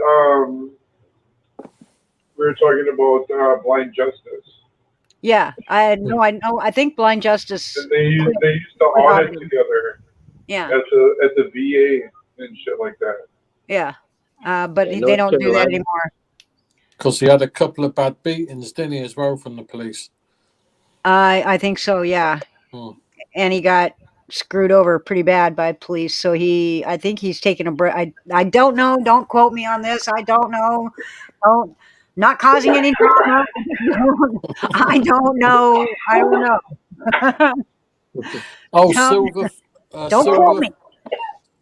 we were talking about blind justice. Yeah, I know. I think Blind Justice. And they used to audit together Yeah, at the VA and shit like that. yeah, but Yeah, they North don't do that Carolina. anymore. Because he had a couple of bad beatings, didn't he, as well, from the police? I think so. Yeah, and he got screwed over pretty bad by police. So I think he's taking a break. I don't know. Don't quote me on this. I don't know. Don't not causing any drama. I don't know. I don't know. Oh, Don't- Silver. Don't quote me.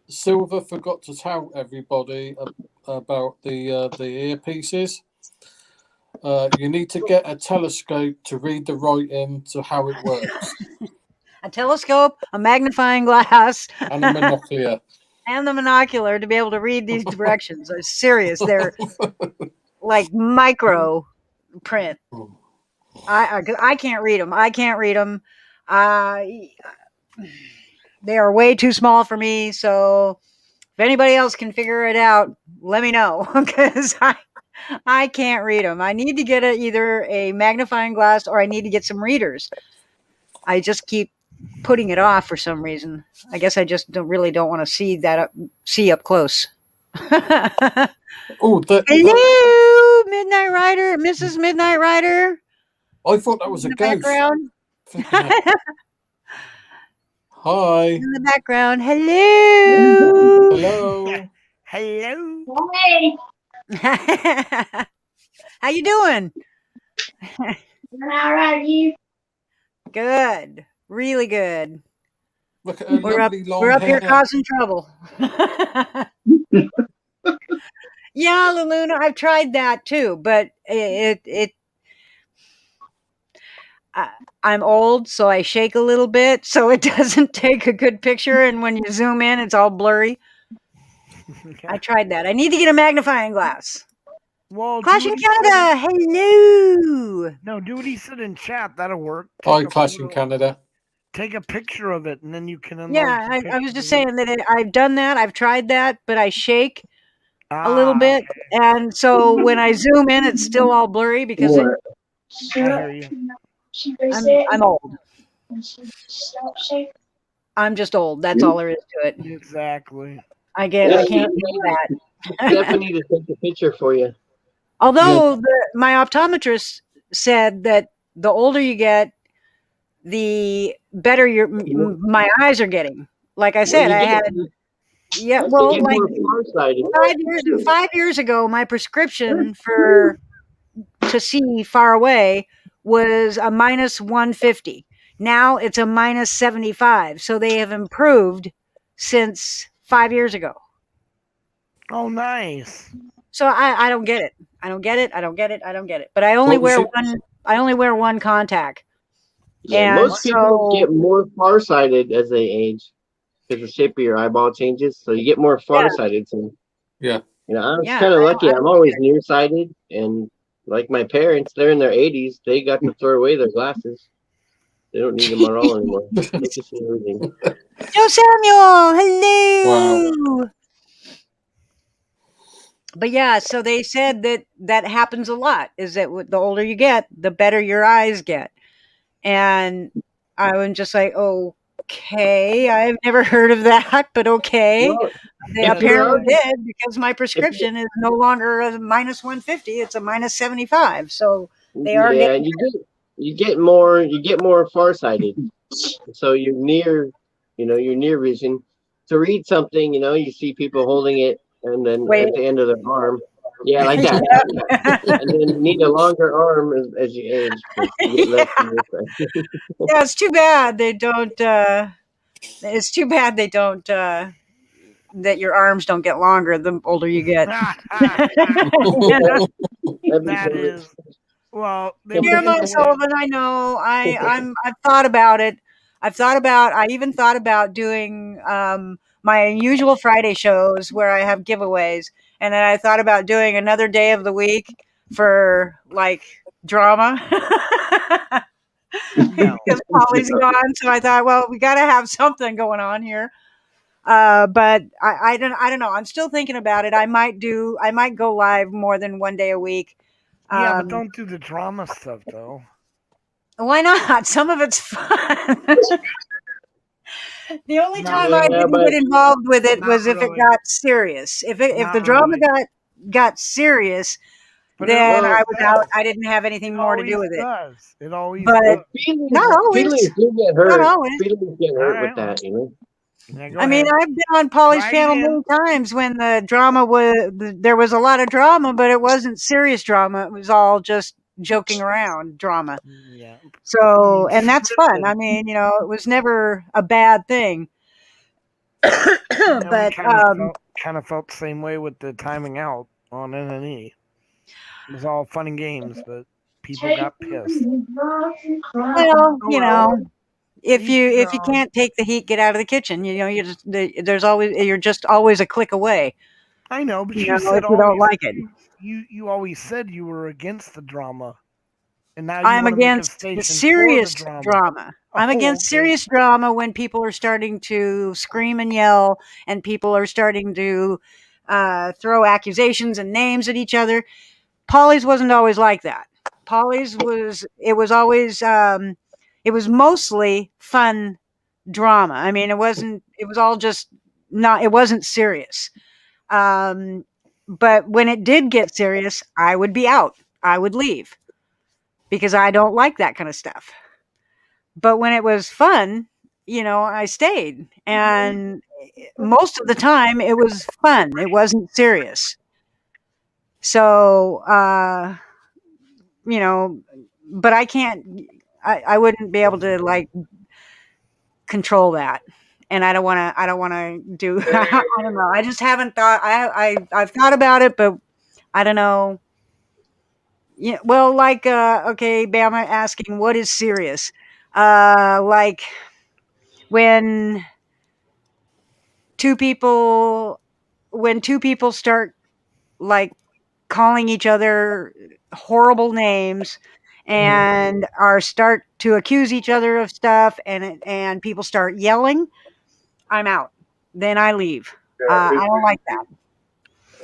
Silver forgot to tell everybody about the earpieces. You need to get a telescope to read the writing to how it works, A telescope, a magnifying glass, and a monocular. and the monocular to be able to read these directions. I'm serious. They're like micro print. I can't read them. I can't read them. They are way too small for me. So if anybody else can figure it out, let me know because I can't read them. I need to get either a magnifying glass or I need to get some readers. I just keep putting it off for some reason. I guess I just don't want to see up close. Oh, Hello, Midnight Rider, Mrs. Midnight Rider. I thought that was In a the ghost. background. Hi. In the background. Hello. Hello. Hello. Hey, How you doing? how are you? Good. Really good. Look at her lovely long We're up hair. here causing trouble. Yeah, Luna, I've tried that too, but I'm old, so I shake a little bit, so it doesn't take a good picture, and when you zoom in, it's all blurry. I tried that. I need to get a magnifying glass. Well, Clash in Canada, hello. No, do what he said in chat. That'll work. Hi, Clash in Canada. Take a picture of it, and then you can enlarge. Yeah, I was just saying that I've done that. I've tried that, but I shake a little bit, and so when I zoom in, it's still all blurry because I hear you. I'm old. I'm just old. That's all there is to it. Exactly. I can't do that. Definitely need to take a picture for you. Although my optometrist said that the older you get, the better my eyes are getting. Like I said, I had well, like 5 years ago, my prescription to see far away was a minus 150. Now it's a minus 75. So they have improved since 5 years ago. Oh, nice. So I don't get it. I don't get it. I don't get it. I don't get it. But I only wear one. I only wear one contact. Yeah, most people get more farsighted as they age because the shape of your eyeball changes, so you get more farsighted. So yeah, you know, I was kind of lucky. I'm always nearsighted, and like my parents, they're in their 80s. They got to throw away their glasses. They don't need them at all anymore. They can see everything. Joe Samuel, hello. Wow. But yeah, so they said that happens a lot. Is that the older you get, the better your eyes get. And I was just like, okay, I've never heard of that, but okay. Well, they apparently did because my prescription is no longer a minus 150; it's a minus 75. So they are getting. You get more farsighted. So you're near vision. To read something, you see people holding it, and then at the end of their arm. Yeah, like that. And then you need a longer arm as you age. Yeah, it's too bad they don't. It's too bad they don't. That your arms don't get longer the older you get. That is. Well, Jeremiah Sullivan, I know. I've thought about it. I even thought about doing my unusual Friday shows where I have giveaways, and then I thought about doing another day of the week for like drama. Because Polly's gone, so I thought, well, we got to have something going on here. But I don't know. I'm still thinking about it. I might go live more than one day a week. Yeah, but don't do the drama stuff though. Why not? Some of it's fun. The only time I didn't get involved with it was if it got serious. If the drama got serious, then I was out. I didn't have anything more to do with it. It always does. Not always. Feelings do get hurt. Not always. Feelings get hurt with that, I mean, I've been on Polly's channel many times when the drama there was a lot of drama, but it wasn't serious drama. It was all just joking around drama. Yeah. So, and that's fun. Scripted. I mean, it was never a bad thing. And But we kind of felt the same way with the timing out on NNE. It was all fun and games, but people got pissed. well, Oh, well. if Each their you own. can't take the heat, get out of the kitchen. You're just always a click away. I know, but You you know, said if you don't always like it. you always said you were against the drama, and now you I'm want to make a against station serious for the drama. drama. I'm Oh, against okay. serious drama when people are starting to scream and yell, and people are starting to throw accusations and names at each other. Polly's wasn't always like that. Polly's was it was always it was mostly fun drama. I mean, it wasn't. It was all just not. It wasn't serious. But when it did get serious, I would be out. I would leave because I don't like that kind of stuff. But when it was fun, I stayed. And most of the time it was fun. It wasn't serious. So, but I can't, I wouldn't be able to like control that. And I don't want to do, I don't know. I just haven't thought, I've thought about it, but I don't know. Yeah, well, like, okay, Bama asking what is serious? Like when two people two people start like calling each other horrible names and are start to accuse each other of stuff and people start yelling, I'm out. Then I leave. I don't like that.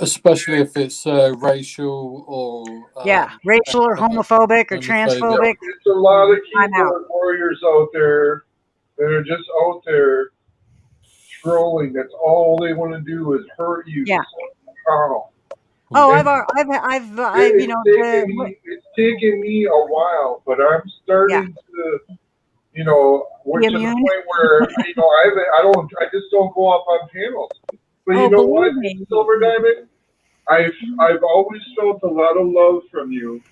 Especially if it's racial or Yeah, racial or homophobic or homophobic. transphobic. It's a lot of I'm out. keyboard warriors out there that are just out there trolling. That's all they want to do is hurt you. Yeah. Carl. Oh, And it's taken me a while, but I'm starting to, we're Be to the immune? point where I just don't go up on panels. But you Oh, know what, believe me. Silver Diamond, I've always felt a lot of love from you,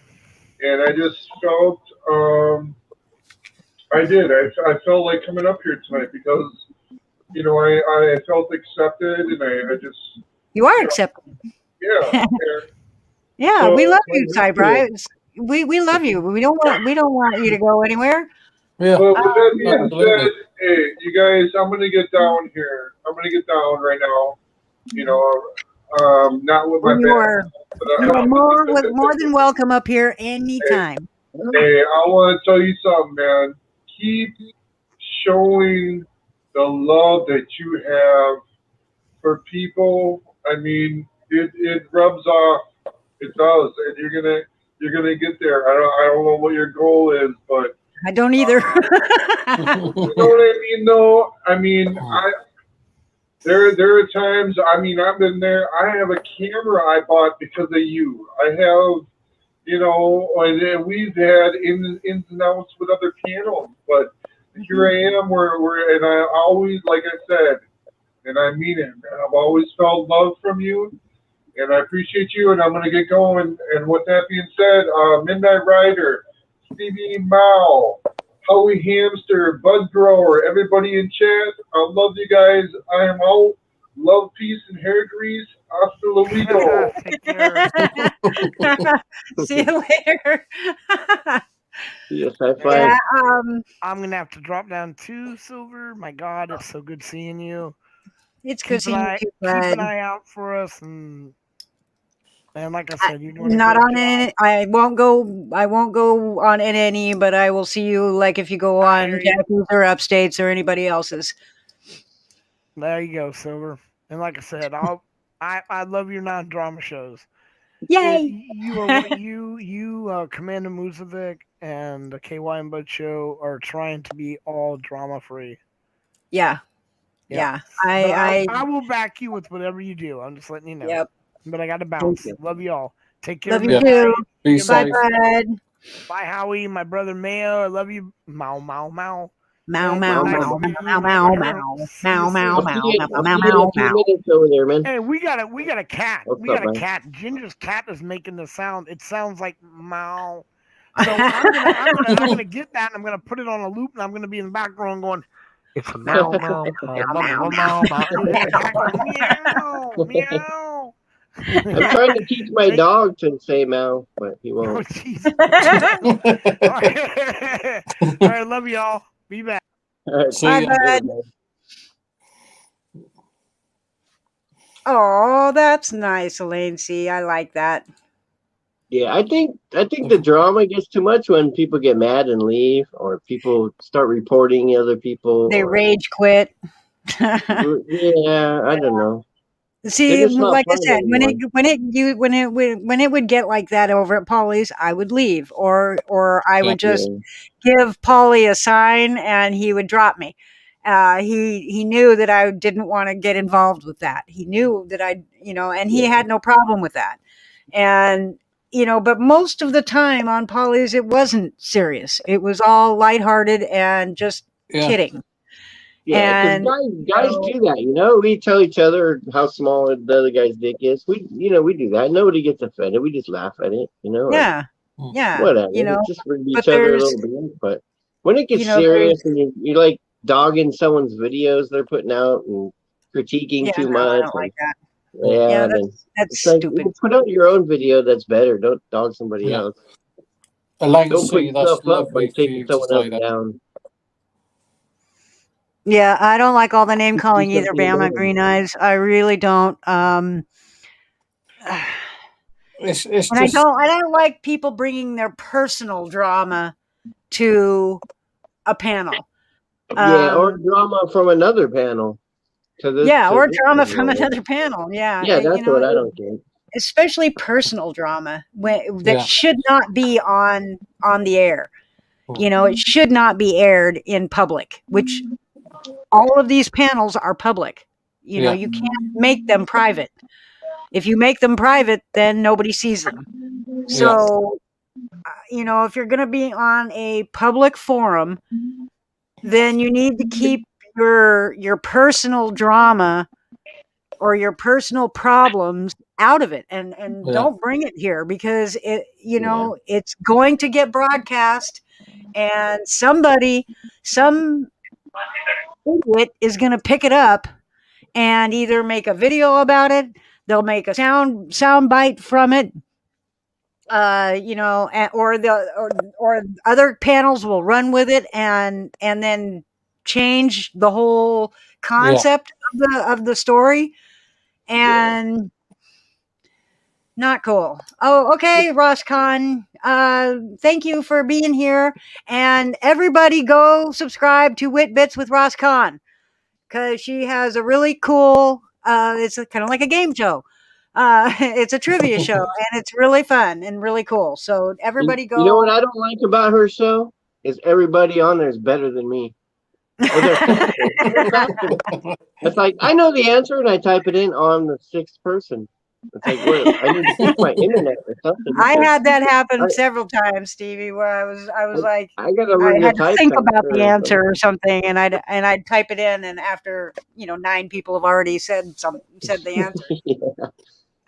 and I just felt I felt like coming up here tonight because I felt accepted, and I just You are you know, accepted. yeah. Yeah, So we love Well, you, thank you. Cybri. We love you. We don't want you to go anywhere. Yeah, But with that being absolutely. said, hey, you guys, I'm gonna get down here. I'm gonna get down right now. Not with my You band, are but you are more than welcome up here anytime. hey, I want to tell you something, man. Keep showing the love that you have for people. I mean, it rubs off. It does, and you're gonna get there. I don't know what your goal is, but I don't either. you know what I mean. Though I mean, there are times. I mean, I've been there. I have a camera I bought because of you. I have, and then we've had ins and outs with other panels, but here I am. And I always, like I said, and I mean it, man. I've always felt love from you, and I appreciate you. And I'm gonna get going. And with that being said, Midnight Rider, Stevie Mao, Howie Hamster, Bud Grower, everybody in chat, I love you guys. I am out. Love, peace, and hair grease. Hasta luego. Take care. See you later. Yes, high five. Yeah, I'm gonna have to drop down too, Silver. My God, it's so good seeing you. it's good seeing you too, Keep an bud. eye out for us, and like I said, you're doing a Not great on job. any. I won't go on any, but I will see you like if you go on hear you. Jackie's or Upstates or anybody else's. There you go, Silver. And like I said, I love your non-drama shows. Yay! You are Commander Muzovic and the KY and Bud show are trying to be all drama free. Yeah. I will back you with whatever you do. I'm just letting you know. Yep. But I got to bounce. you. Love you all. Take care. Love you Midnight. too. Be Bye, safe. bud. Bye, Howie. My brother Mayo. I love you. Mow, mow, mow. Meow, And meow, nice meow, meeting meow, you, meow, Mr. meow, Harold. See meow, you meow, soon. meow, I'll see you meow, in meow, a few meow. minutes over there, man. Hey, we got a cat. What's We got up, a man? cat. Ginger's cat is making the sound. It sounds like meow. So I'm gonna get that, and I'm gonna put it on a loop, and I'm gonna be in the background going, "It's a meow meow meow meow meow," and in the background, meow meow. I'm trying to teach my dog to say meow, but he Oh, won't. jeez. All right, love y'all. Be back. All right, See Bye, ya. bud. Oh, that's nice, Elaine. See, I like that. Yeah, I think the drama gets too much when people get mad and leave, or people start reporting other people. They or, rage quit. yeah, I don't know. See, They're just not like I fun said, anymore. when it would get like that over at Polly's, I would leave, or I would just Yeah. give Polly a sign, and he would drop me. He knew that I didn't want to get involved with that. He knew that and he had no problem with that. And but most of the time on Polly's, it wasn't serious. It was all lighthearted and just Yeah. kidding. Yeah, because And guys do that. We tell each other how small the other guy's dick is. We do that. Nobody gets offended. We just laugh at it. yeah, Whatever. Just read but each other a there's little bit. But when it gets there's serious and you're like dogging someone's videos they're putting out and critiquing too no, I much, don't like that. yeah, then That's it's like stupid. put out your own video that's better. Don't dog somebody Yeah. else. Elaine, Don't put see, that's yourself up by lovely for taking you to someone say else that. down. Yeah, I don't like all the name calling Do either, something Bama better. Green Eyes. I really don't. It's And just I don't like people bringing their personal drama to a panel. Yeah, or drama from another panel. Or this drama from panel. another panel. Yeah, Yeah, that's what I don't get. especially personal drama that Yeah. should not be on the air. It should not be aired in public, which all of these panels are public. Yeah. You can't make them private. If you make them private, then nobody sees them. So, if you're going to be on a public forum, then you need to keep your personal drama or your personal problems out of it, and Yeah. don't bring it here, because it's going to get broadcast, and some idiot is going to pick it up and either make a video about it. They'll make a sound bite from it, or other panels will run with it and then change the whole concept of the story, and not cool. Oh, okay, Roscon. Thank you for being here, and everybody go subscribe to Wit Bits with Roscon, because she has a really cool. It's kind of like a game show. It's a trivia show, and it's really fun and really cool. So everybody go. You know what I don't like about her show is everybody on there is better than me. Or they're faster. It's like I know the answer and I type it in on the sixth person. It's like, well, I need to fix my internet or something. I had that happen several times, Stevie, where I was like, I gotta I learn to had to type think about faster the or answer something. or something, and I'd type it in, and after 9 people have already said the answer. Yeah.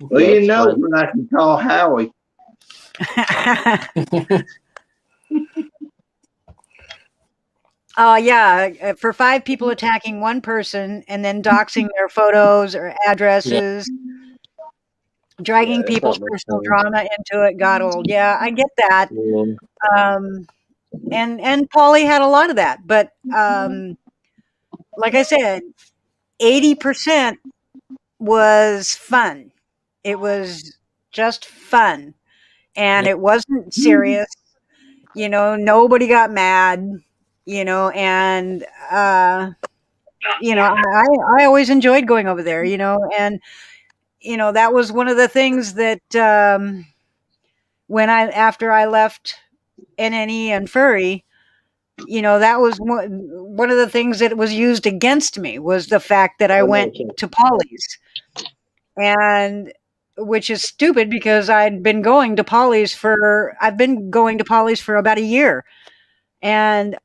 Well, Yeah, you it's know fun. when I can call Howie. Yeah, for 5 people attacking one person and then doxing their photos or addresses, dragging Yeah, that's people's not much personal fun. drama into it got old. Yeah, I get that. Yeah. And Paulie had a lot of that, but like I said, 80% was fun. It was just fun, and it wasn't serious. Nobody got mad. And I always enjoyed going over there. And that was one of the things that after I left NNE and Furry, that was one of the things that was used against me, was the fact that I went to Polly's, and which is stupid, because I've been going to Polly's for about a year, and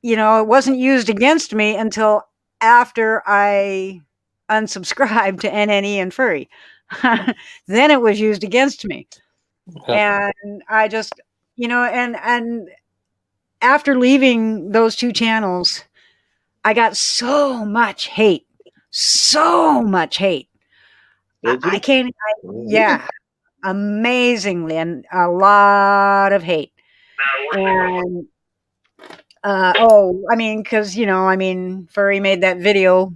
it wasn't used against me until after I unsubscribed to NNE and Furry. Then it was used against me, and I just and after leaving those two channels, I got so much hate. So much hate. Did you? I can't, yeah, amazingly, and a lot of hate. And, because, Furry made that video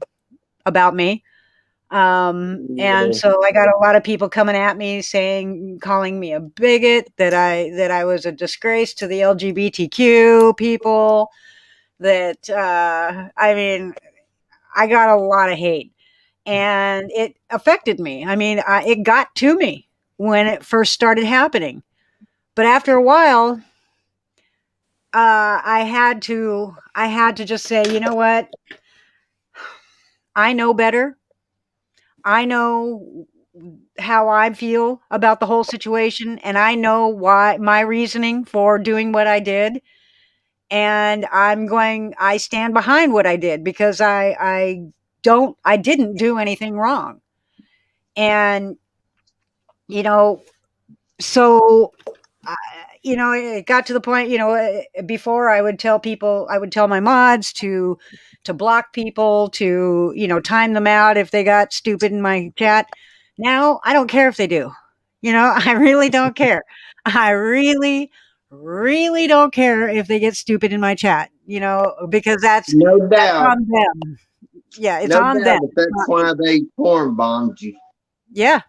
about me. And Yeah. so I got a lot of people coming at me calling me a bigot, that I was a disgrace to the LGBTQ people, that, I got a lot of hate, and it affected me. It got to me when it first started happening. But after a while, I had to just say, you know what? I know better. I know how I feel about the whole situation, and I know why, my reasoning for doing what I did. And I stand behind what I did, because I didn't do anything wrong. And, you know, so, it got to the point, before I would tell people, I would tell my mods to block people, to, time them out if they got stupid in my chat. Now, I don't care if they do. I really don't care. I really, really don't care if they get stupid in my chat, because No that's doubt. on them. Yeah, it's No on them. doubt. But that's why they porn bombed you. Yeah.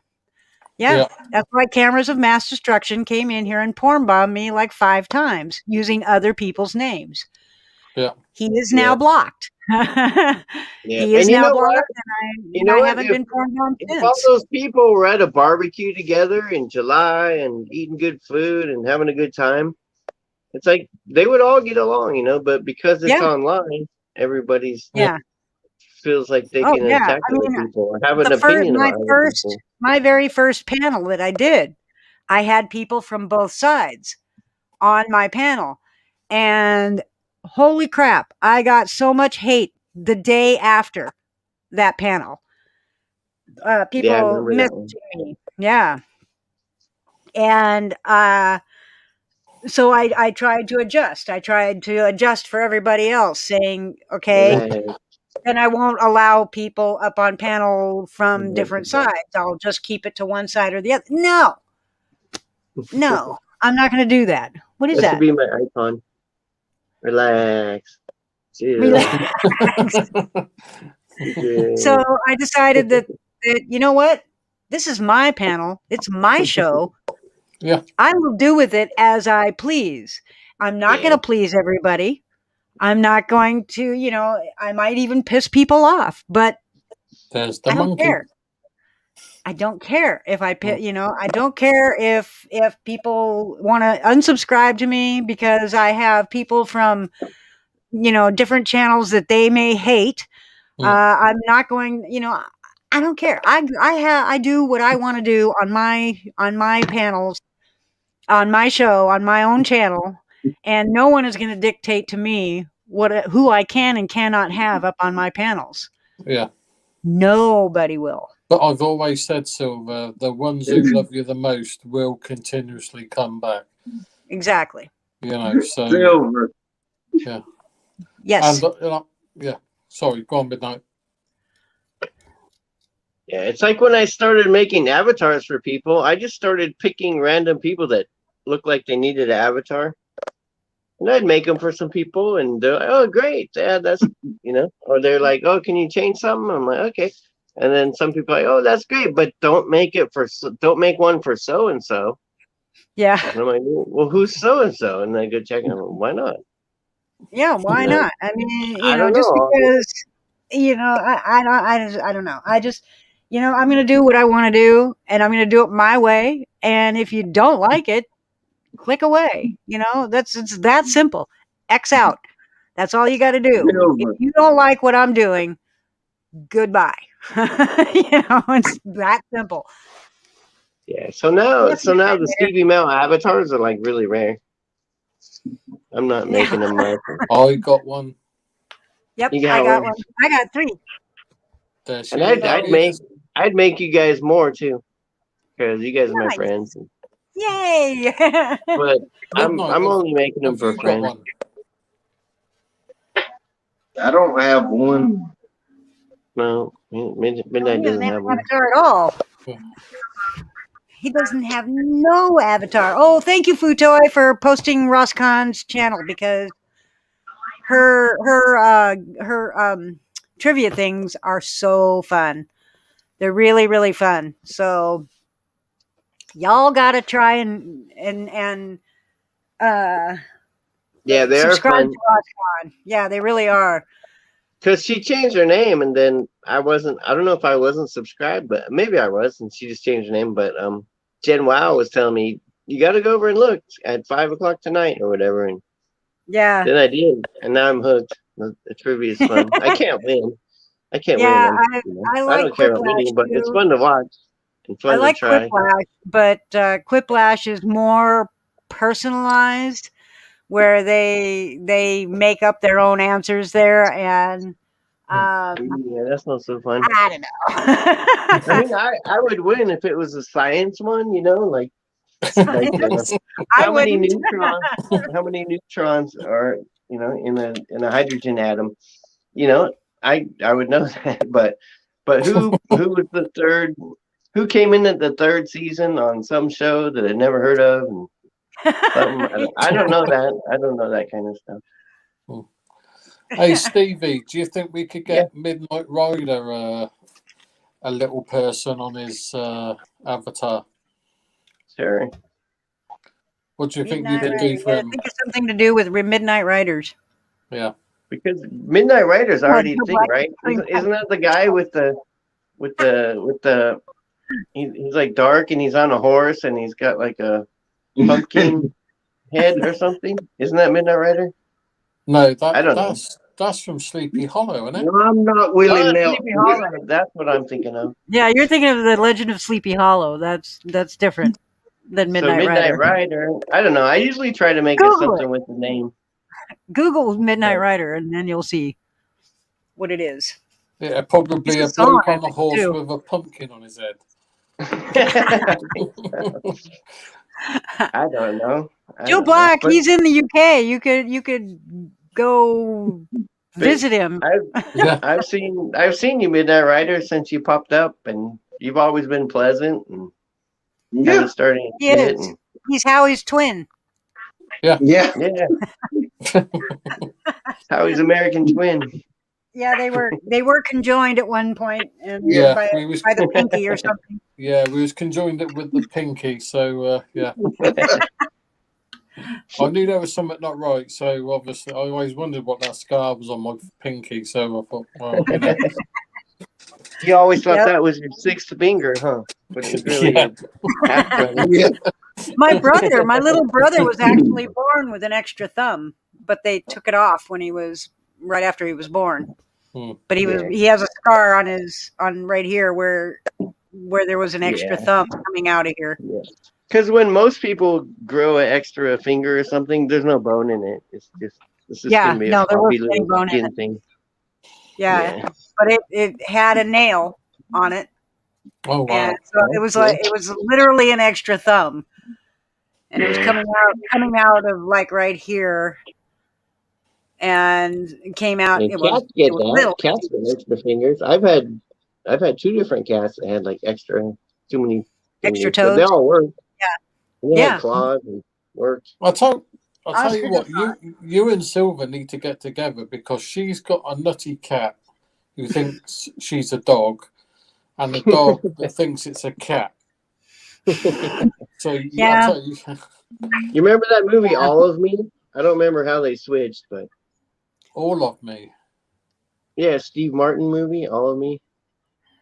Yeah, Yeah. that's why Cameras of Mass Destruction came in here and porn bombed me like 5 times using other people's names. Yeah. He is Yeah. now blocked. Yeah. He is And you now know what? blocked, You and know I what? haven't been porn bombed If all since. those people were at a barbecue together in July and eating good food and having a good time, it's like they would all get along, But because it's Yeah, online, everybody's yeah. feels like they Oh, can yeah. attack other people or have an The first, opinion about other people. my very first panel that I did, I had people from both sides on my panel, and holy crap, I got so much hate the day after that panel. Yeah, I People remember that one. messaging me. Yeah. And so I tried to adjust. I tried to adjust for everybody else, saying, okay, Right. then I won't allow people up on panel from different sides. I'll just keep it to one side or the other. No, I'm not going to do that. What is That should that? be my icon. Relax. Chill. Relax. So Chill. I decided that, you know what? This is my panel. It's my show. Yeah. I will do with it as I please. I'm not Yeah. going to please everybody. I'm not going to, I might even piss people off, but There's the I don't monkey. care. I don't care if I don't care if people want to unsubscribe to me because I have people from, different channels that they may hate. I'm not going, I don't care. I do what I want to do on my panels, on my show, on my own channel, and no one is going to dictate to me who I can and cannot have up on my panels. Yeah. Nobody will. But I've always said, Silver, the ones who love you the most will continuously come back. Exactly. So Silver. yeah. Yes. And yeah. Sorry, go on, Midnight. Yeah, it's like when I started making avatars for people, I just started picking random people that looked like they needed an avatar. And I'd make them for some people, and they're like, "Oh, great, yeah, that's Or they're like, "Oh, can you change something?" I'm like, "Okay." And then some people are like, "Oh, that's great, but don't make one for so and so." Yeah. And I'm like, "Well, who's so and so?" And I go check, and I'm like, "Why not?" Yeah. Why You know? not? I mean, I don't just know. because, I don't know. I just, I'm going to do what I want to do, and I'm going to do it my way. And if you don't like it, click away. It's that simple. X out. That's all you got to do. If Silver. you don't like what I'm doing, goodbye. It's that simple. Yeah. So now Yes, the Stevie Mel avatars are like really rare. I'm not making them much. I got one. Yep, You I got got one. one. I got 3. There she And I'd is. make you guys more too, because you guys are my Nice. friends. Yay! But I'm Midnight, only making them have for you got friends. one? I don't have one. No, Midnight He doesn't doesn't have have an one. avatar at all. He doesn't have no avatar. Oh, thank you, Futoy, for posting Roscon's channel because her trivia things are so fun. They're really, really fun. So y'all gotta try and Yeah, they are subscribe fun. to Roscon. Yeah, they really are. Because she changed her name, and then I wasn't. I don't know if I wasn't subscribed, but maybe I was, and she just changed her name. But Jen Wow was telling me you got to go over and look at 5 o'clock tonight or whatever, and Yeah. then I did, and now I'm hooked. The trivia is fun. I can't win. I can't win. Yeah, I I like don't care about Quiplash winning, but it's too. fun to watch and I fun to like try. Quiplash, but Quiplash is more personalized, where they make up their own answers there, and Yeah, that's not so fun. I don't know. I mean, I would win if it was a science one, like I how many wouldn't. neutrons are in a hydrogen atom. I would know that, but who was the third? Who came in at the third season on some show that I'd never heard of? And something, I don't know that. I don't know that kind of stuff. Hey, Stevie, do you think we could Yeah. get Midnight Rider a little person on his avatar? Sure. What do you think you Midnight could Rider. do for Yeah, I him? think it's something to do with Midnight Riders. Yeah. Because Midnight Rider's already a Joe thing, Black right? is Isn't that the guy with the he's like dark and he's on a horse and he's got like a pumpkin head or something? Isn't that Midnight Rider? No, I don't know. that's from Sleepy Hollow, isn't it? No, I'm not Willie Oh, Nelson. Sleepy Hollow. That's what I'm thinking of. Yeah, you're thinking of the Legend of Sleepy Hollow. That's different than So Midnight Midnight Rider. Rider. I don't know. I usually try to make it Google something it. with the name. Google Midnight But Rider, and then you'll see what it is. Yeah, probably It's a a song, bloke I on a think, horse too. with a pumpkin on his head. I don't know. Joe Black, But he's in the UK. You could go visit him. Yeah. I've seen you Midnight Rider since you popped up, and you've always been pleasant and haven't started any He shit. is. And He's Howie's twin. Yeah. yeah, Howie's American twin. Yeah, they were conjoined at one point, and Yeah, by we was the pinky or something. yeah, we was conjoined it with the pinky, so yeah. I knew there was something not right, so obviously I always wondered what that scar was on my pinky, so I thought, well, You always thought Yep. that was your sixth finger, huh? But it was really Yeah. your half brother. Yeah. My little brother was actually born with an extra thumb, but they took it off when he was right after he was born. But he has a scar on right here where there was an extra thumb coming out of here. Because when most people grow an extra finger or something, there's no bone in it. It's just gonna be a there floppy wasn't any little bone in skin it. thing. Yeah, but it had a nail on it. Oh wow! And so it was literally an extra thumb, and it was coming out of like right here, and it came out. And It cats was get that. little. Cats get extra fingers. I've had two different cats that had like too many Extra fingers, but they toes? all worked. Yeah. And they Yeah. had claws and worked. I'll tell you Oscar what, the you and Silver need to get together because she's got a nutty cat who thinks she's a dog, and a dog that thinks it's a cat. So Yeah. I'll tell you, You remember that movie, All of Me? I don't remember how they switched, but All of Me. yeah, Steve Martin movie, All of Me.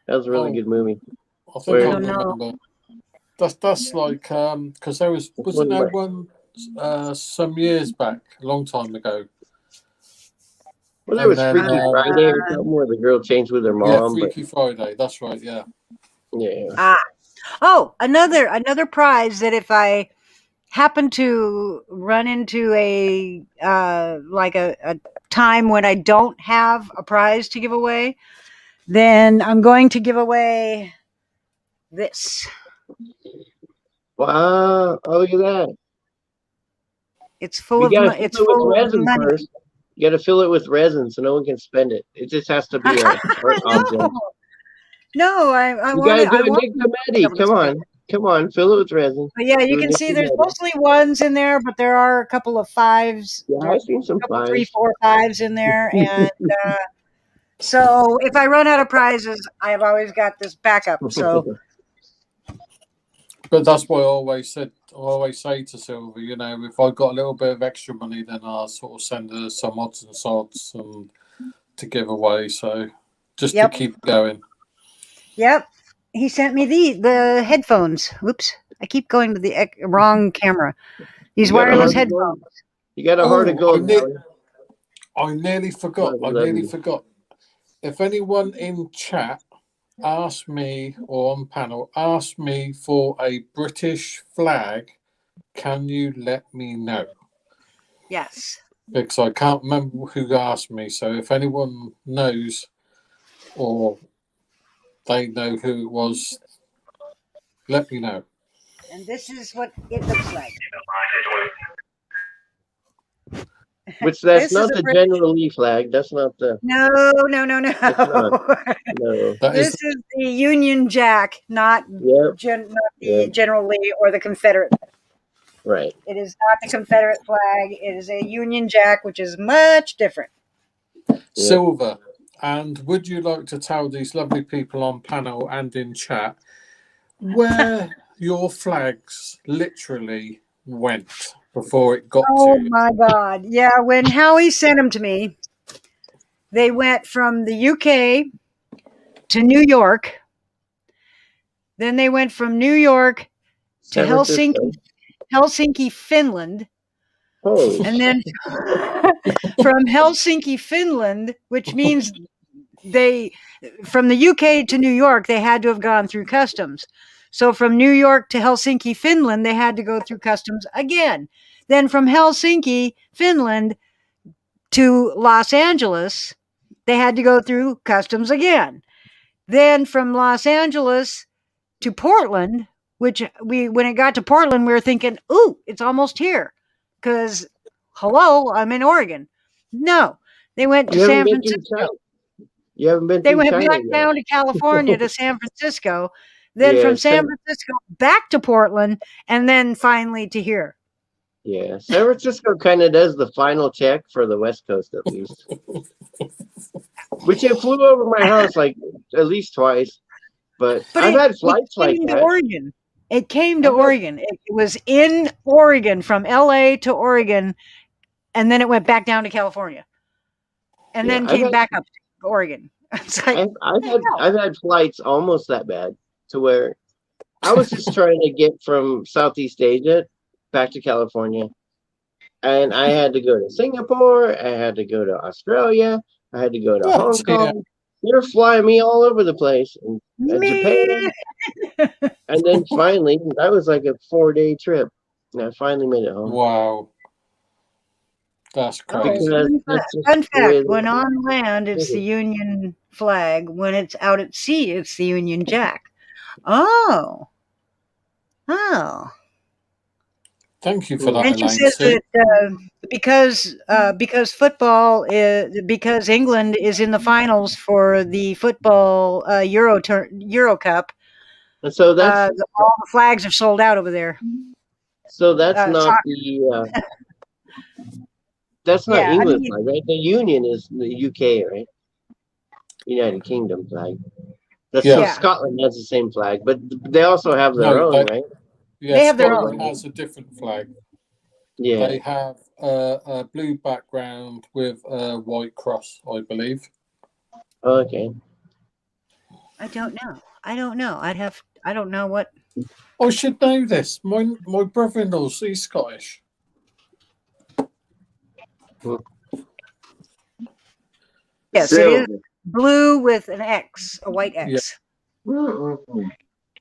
That was a really Oh. good movie. I think Where- I remember. That's like because there wasn't there one some years back, a long time ago. Well, there was And then, Freaky Friday or something where the girl changed with her Yeah, mom. Freaky Friday. That's right. Yeah. Yeah. Oh, another prize that if I happen to run into a like a time when I don't have a prize to give away, then I'm going to give away this. Wow! Oh, look at that. It's full You of gotta fill it's it with full of resin money. first. You gotta fill it with resin so no one can spend it. It just has to be a art object. No, I You want gotta it. do I it, want Nick to be Comedy. able to Come spend on, it. come on, fill it with resin. But yeah, you Do a can Nick see there's Comedy. mostly ones in there, but there are a couple of fives. Yeah, There are I've seen some a couple, three, fives. 4, 5s in there, and so if I run out of prizes, I've always got this backup. So But that's why I always say to Silver, you know, if I got a little bit of extra money, then I'll sort of send her some odds and sods to give away. So just Yep. to keep going. Yep. He sent me the headphones. Oops. I keep going to the wrong camera. These You got a wireless heart of gold. headphones. You got a heart of Oh, gold, Nelly. I nearly forgot. I I love nearly you. forgot. If anyone in chat asks me or on panel asks me for a British flag, can you let me know? Yes. Because I can't remember who asked me. So if anyone knows or they know who it was, let me know. And this is what it looks like. Which that's This is not a the British. General Lee flag. That's not the. No. It's not. No. That This is the Union Jack, not Yep. not the Yep. General Lee or the Confederate. Right. It is not the Confederate flag. It is a Union Jack, which is much different. Silver. And would you like to tell these lovely people on panel and in chat where your flags literally went before it got Oh to you? my God. Yeah, when Howie sent them to me, they went from the UK to New York. Then they went from New York to San Francisco. Helsinki, Finland. Holy And then from Helsinki, Finland, which means from the UK to New York, they had to have gone through customs. So from New York to Helsinki, Finland, they had to go through customs again. Then from Helsinki, Finland to Los Angeles, they had to go through customs again. Then from Los Angeles to Portland, which when it got to Portland, we were thinking, ooh, it's almost here. Because, hello, I'm in Oregon. No, they went to You haven't San been through Francisco. China. You haven't been They through went China back yet. down to California to San Francisco, then Yeah, from San Francisco back to Portland, and then finally to here. Yeah, San Francisco kind of does the final check for the West Coast, at least. Which it flew over my house like at least twice, but I've had flights like came to that. Oregon. It came to Oregon. It was in Oregon, from LA to Oregon, and then it went back down to California, and Yeah, then came back up to Oregon. It's like, I've had flights almost that bad to where I was just trying to get from Southeast Asia back to California, and I had to go to Singapore, I had to go to Australia, I had to go to Hong Kong. They're flying me all over the place, and Japan, and then finally that was like a 4-day trip, and I finally made it home. Wow. That's crazy. Fun fact, when on land, it's the Union flag. When it's out at sea, it's the Union Jack. Oh. Thank you for that, And she Elaine. says that because football because England is in the finals for the football Euro Cup. And so that's all the flags are sold out over there. So that's not soccer. the that's not England's flag, right? The Union is the UK, right? United Kingdom flag. Scotland has the same flag, but they also have their own, right? Yeah, they have their Scotland own. has a different flag. Yeah, they have a blue background with a white cross, I believe. Okay. I don't know. I don't know what. I should know this. My brother-in-law's he's Scottish. Yes, it is blue with an X, a white X.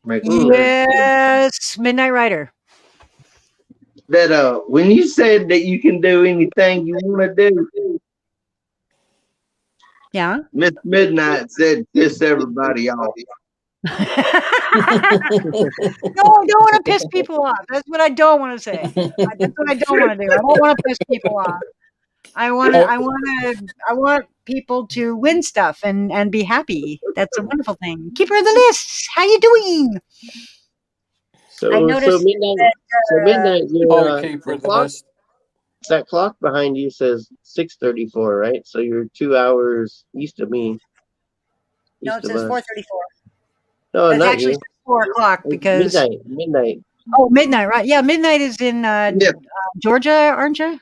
Yes, Midnight Rider. That when you said that you can do anything you want to do, yeah, Miss Midnight said piss everybody off. don't want to piss people off. That's what I don't want to say. That's what I don't want to do. I don't want to piss people off. I want people to win stuff and be happy. That's a wonderful thing. Keeper of the lists, how you doing? I noticed midnight. So midnight. Keeper of the clock, list. that clock behind you says 6:34, right? So you're 2 hours east of me. No, it says 4:34. No, It's not actually you. 4 o'clock because Midnight. Oh, midnight, right? Yeah, midnight is in Georgia, aren't you? Are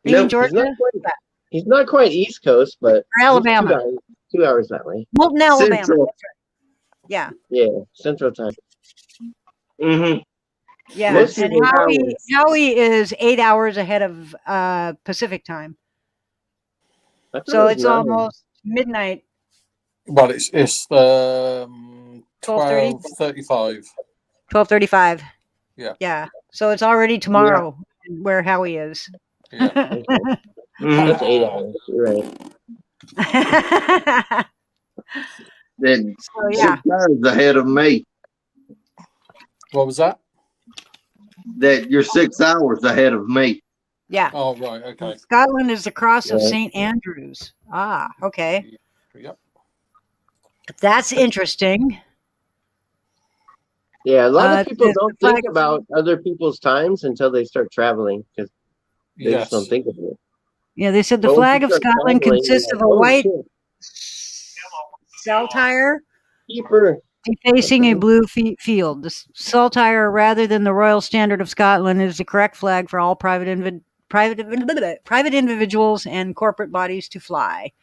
you in Georgia? He's not quite East Coast, but Or Alabama. 2 hours that way. Molten, Alabama. Central. That's right. Yeah. Yeah, Central Time. Mm-hmm. Yeah, Most and people- Howie is 8 hours ahead of Pacific time, I thought so it was it's 9. almost midnight. Well, it's 12:30? 12:35. 12:35. Yeah. Yeah, so it's already tomorrow where Howie is. Yeah. That's 8 hours. You're right. Then So, yeah. 6 hours ahead of me. What was that? That you're 6 hours ahead of me. Yeah. Oh, right. Okay. Scotland is the cross of Yeah. St. Andrews. Ah, okay. Yep. That's interesting. Yeah, a lot of people the don't flag think of- about other people's times until they start traveling because they Yes. just don't think of it. Yeah, they said the But once flag you of start Scotland traveling, consists you're of like, a "Oh, white shit, saltire keeper." defacing a blue field. The saltire, rather than the royal standard of Scotland, is the correct flag for all private individuals and corporate bodies to fly.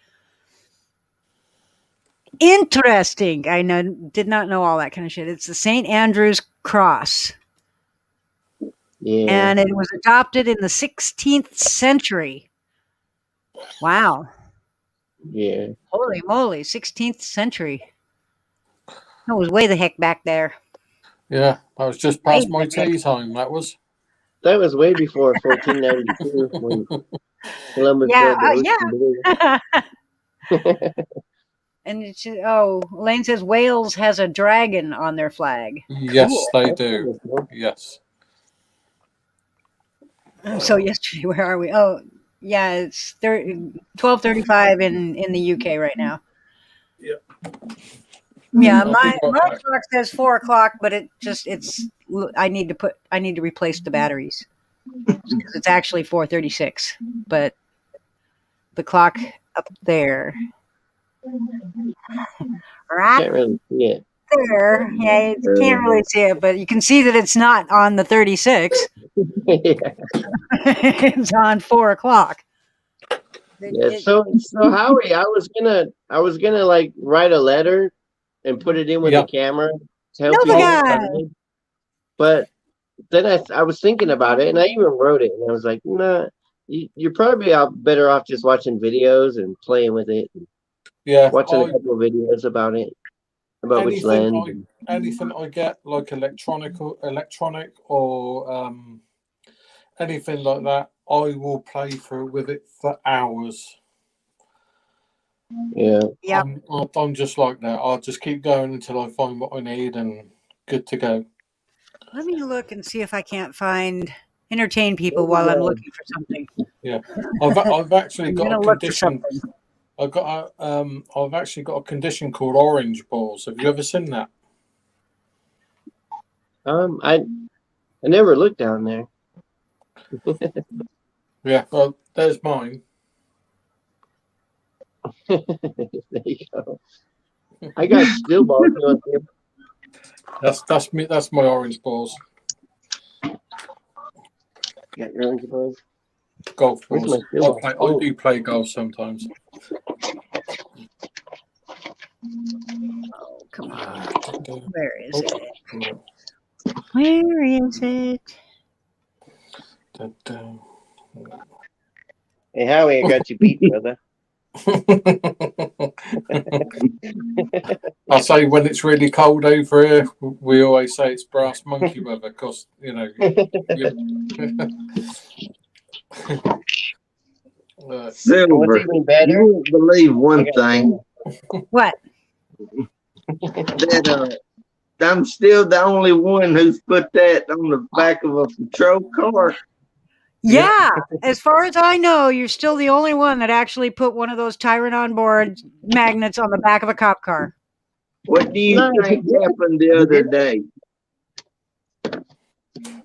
Interesting. I did not know all that kind of shit. It's the St. Andrew's Cross. Yeah. And it was adopted in the 16th century. Wow. Yeah. Holy moly, 16th century. That was way the heck back there. Yeah. That was just past my tea time. That was. That was way before 1492 when Columbus sailed the ocean blue. And it's, Elaine says Wales has a dragon on their flag. Yes, Cool. they do. Yes. So yesterday, where are we? Oh, yeah, it's 12:35 in the UK right now. Yep. Yeah, my clock says 4 o'clock, but I need to replace the batteries because it's actually 4:36. But the clock up there, right? Can't really see it. There, yeah, you can't really see it, but you can see that it's not on the 36. It's on 4 o'clock. Yeah, so Howie, I was gonna like write a letter and put it in with the camera to help you. But then I was thinking about it, and I even wrote it, and I was like, nah, you're probably better off just watching videos and playing with it. Yeah, watching a couple of videos about it, about which lens. Anything I get, like electronic or anything like that, I will play through with it for hours. Yeah. I'm just like that. I'll just keep going until I find what I need and good to go. Let me look and see if I can't entertain people while I'm looking for something. Yeah, I've actually got a condition. I've actually got a condition called orange balls. Have you ever seen that? I never looked down there. Yeah, well, there's mine. There you go. I got steel balls. That's me. That's my orange balls. Got your orange balls. Golf balls. I do play golf sometimes. Oh, come on. Where is it? Where is it? Hey, Howie, I got you beat, brother. I say when it's really cold over here, we always say it's brass monkey weather because, you know. Silver, you won't believe one thing. What? that I'm still the only one who's put that on the back of a patrol car. Yeah, as far as I know, you're still the only one that actually put one of those Tyrant on board magnets on the back of a cop car. What do you Nice. think happened the other day?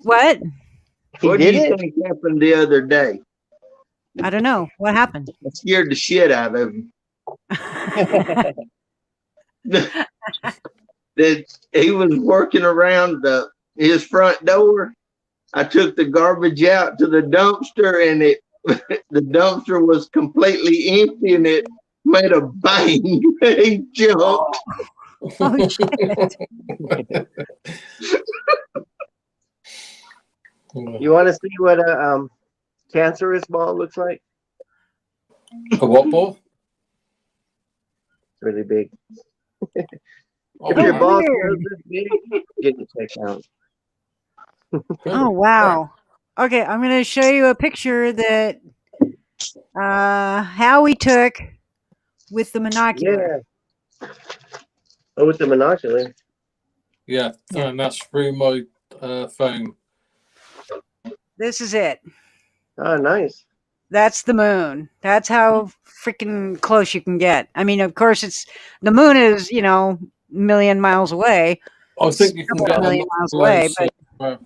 What? What do did you it? think happened the other day? I don't know. What happened? I scared the shit out of him. That he was working around his front door. I took the garbage out to the dumpster, and the dumpster was completely empty, and it made a bang. He jumped. Oh shit! You want to see what a cancerous ball looks like? A what ball? It's really big. Oh, If your wow. ball Weird. is this big, get it checked out. Oh wow. Okay, I'm gonna show you a picture that Howie took with the monocular. Yeah. Oh, with the monocular. Yeah, Yeah. and that's through my phone. This is it. Oh, nice. That's the moon. That's how freaking close you can get. I mean, of course, the moon is, a million miles away. I think you can Several get a million lot miles away, closer. but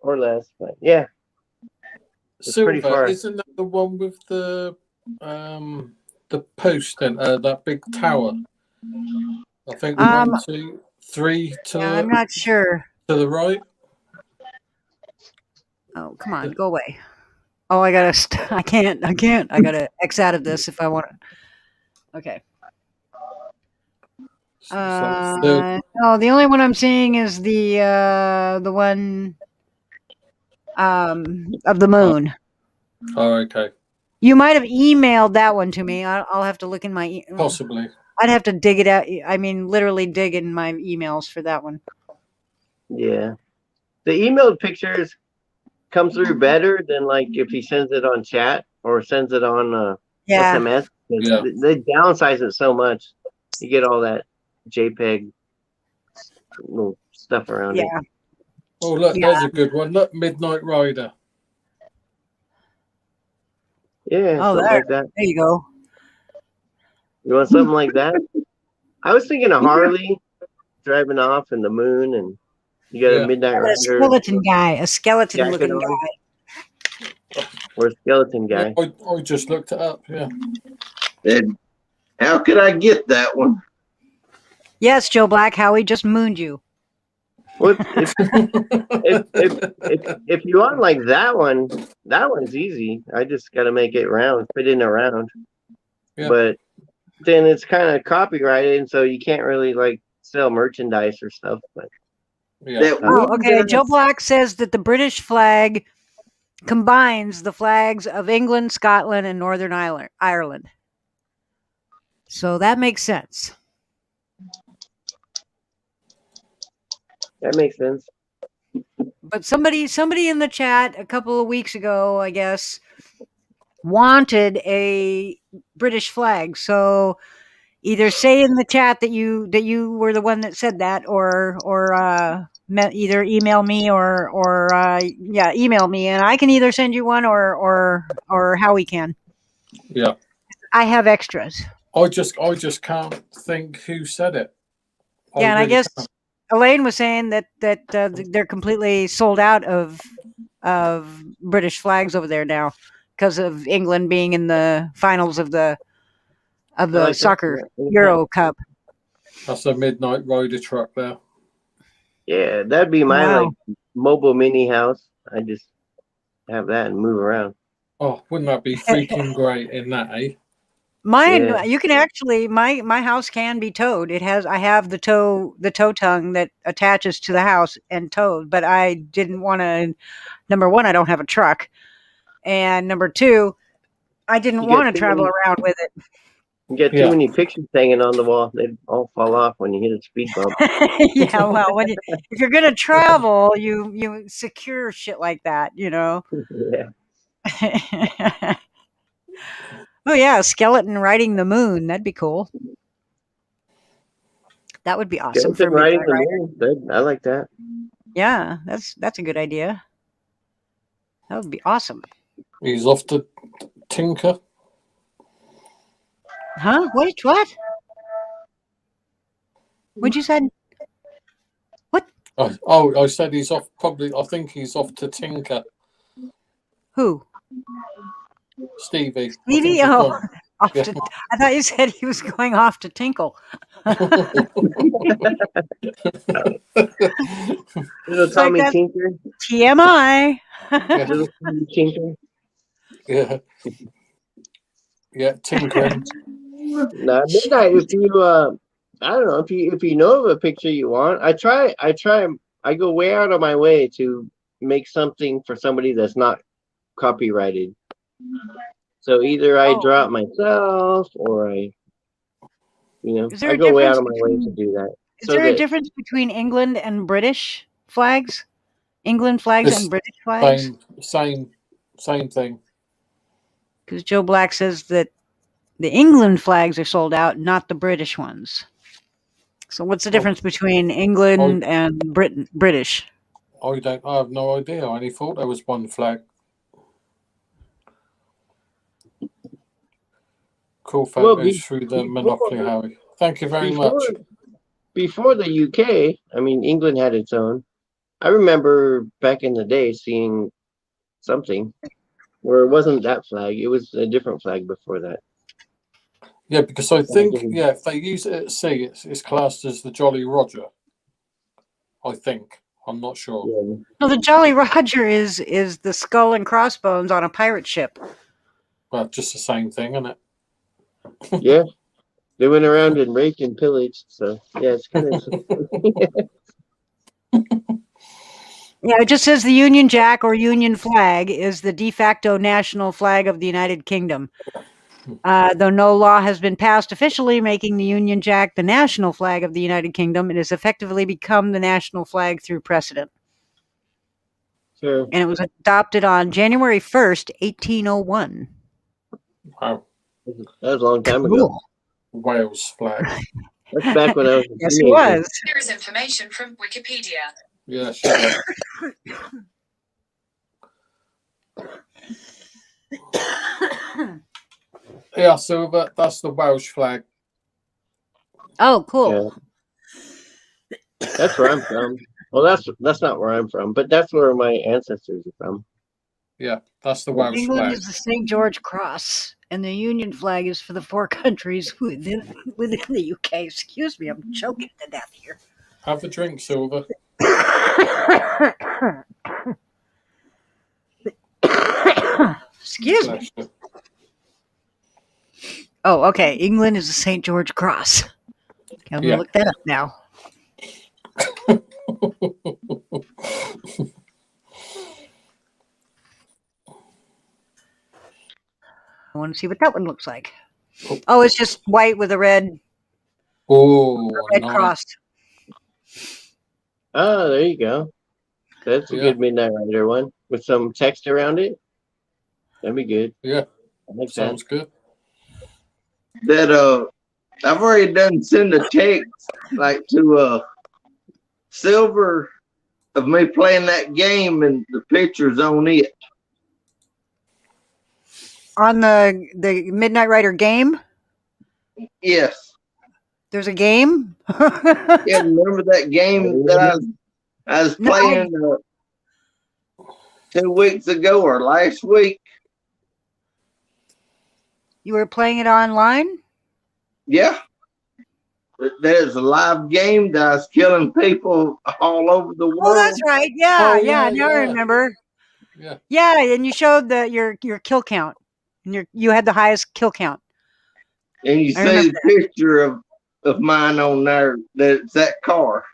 Or less, but yeah. It's pretty Silver, far. isn't that the one with the post and that big tower? I think 1, 2, 3 to yeah, I'm not sure. the right. Oh, come on, go away. Oh, I gotta. I can't. I gotta X out of this if I want to. Okay. No, the only one I'm seeing is the one of the moon. Oh, okay. You might have emailed that one to me. I'll have to look in my. Possibly. I'd have to dig it out. I mean, literally dig in my emails for that one. Yeah. The emailed pictures come through better than like if he sends it on chat or sends it on Yeah. SMS. Yeah. They downsize it so much. You get all that JPEG little stuff around it. Yeah. Oh, look, Yeah. there's a good one. Look, Midnight Rider. Yeah, Oh, something like that. there you go. You want something like that? I was thinking of Harley driving off in the moon, and you got Yeah. a Midnight A Rider skeleton guy, a skeleton jacket looking on, guy. or a skeleton guy. I just looked it up. Yeah. And how could I get that one? Yes, Joe Black, Howie just mooned you. Well, if you want like that one's easy. I just got to make it round, fit in around. Yeah. But then it's kind of copyrighted, and so you can't really like sell merchandise or stuff. But Yeah. Oh, okay. Joe Black says that the British flag combines the flags of England, Scotland, and Northern Ireland. So that makes sense. that makes sense. But somebody in the chat a couple of weeks ago, I guess, wanted a British flag. So either say in the chat that you were the one that said that, or either email me or email me, and I can either send you one or Howie can. Yeah. I have extras. I just can't think who said it. Yeah, and I really guess can't. Elaine was saying that they're completely sold out of British flags over there now because of England being in the finals of the like soccer that. Euro Cup. That's a Midnight Rider truck there. Yeah, that'd be my Wow. like mobile mini house. I just have that and move around. Oh, wouldn't that be freaking great in that, eh? Mine, Yeah. you can actually my house can be towed. I have the tow tongue that attaches to the house and towed, but I didn't want to. Number one, I don't have a truck, and number two, I didn't You get want to too travel many- around with it. You get too Yeah. many pictures hanging on the wall; they all fall off when you hit a speed bump. Yeah, well, if you're gonna travel, you secure shit like that, you know. Yeah. Oh yeah, a skeleton riding the moon. That'd be cool. That would be awesome for Skeleton riding Midnight the Rider. moon. Good. I like that. Yeah, that's a good idea. That would be awesome. He's off to tinker. Huh? What? What'd you say? What? I said he's off. Probably, I think he's off to tinker. Who? Stevie. Stevie? I think he's Oh, gone. off Yeah. to, I thought you said he was going off to tinkle. Little It's like Tommy that Tinker. TMI. Yeah. Little Tommy Tinker. Yeah. Yeah, tinkering. Now, midnight. If you, I don't know, if you know of a picture you want, I go way out of my way to make something for somebody that's not copyrighted. So either I draw it myself, or I Is there I a go way out difference of my way to between do that. Is So there a that difference between England and British flags? England flags It's and British flags? same thing. Because Joe Black says that the England flags are sold out, not the British ones. So what's the difference between England and British? I have no idea. I only thought there was one flag. Cool photos through the Monopoly, Harry. Thank you very much. Before the UK, I mean, England had its own. I remember back in the day seeing something where it wasn't that flag; it was a different flag before that. Yeah, because I think if they use it at sea, it's classed as the Jolly Roger. I think. I'm not sure. Yeah. No, the Jolly Roger is the skull and crossbones on a pirate ship. Well, just the same thing, isn't it? Yeah, they went around and raped and pillaged. So yeah, it's kind of. Yeah, it just says the Union Jack or Union flag is the de facto national flag of the United Kingdom. Though no law has been passed officially making the Union Jack the national flag of the United Kingdom, it has effectively become the national flag through precedent. Sure. And it was adopted on January 1st, 1801. Wow. That was a long time ago. Wales flag. That's back when I was a Yes, it teenager. was. Here is information from Wikipedia. Yeah, sure. Yeah, so that's the Welsh flag. Oh, cool. Yeah. That's where I'm from. Well, that's not where I'm from, but that's where my ancestors are from. Yeah, that's the Welsh England flag. is the St. George Cross, and the Union flag is for the 4 countries within the UK. Excuse me, I'm choking to death here. Have a drink, Silver. Excuse me. Oh, okay. England is the St. George Cross. I'm going to look that up now. I want to see what that one looks like. Oh, it's just white with a red cross. Oh, there you go. That's a good Midnight Rider one with some text around it. That'd be good. Yeah, like sounds good. That I've already done send a text like to Silver of me playing that game and the pictures on it. On the Midnight Rider game? Yes. There's a game? Yeah, remember that game that I was playing 2 weeks ago or last week? You were playing it online? Yeah. There's a live game that I was killing people all over the world. Oh, that's right. Yeah, now I remember. Yeah, and you showed your kill count. And you had the highest kill count. And you see the picture of mine on there. That's that car.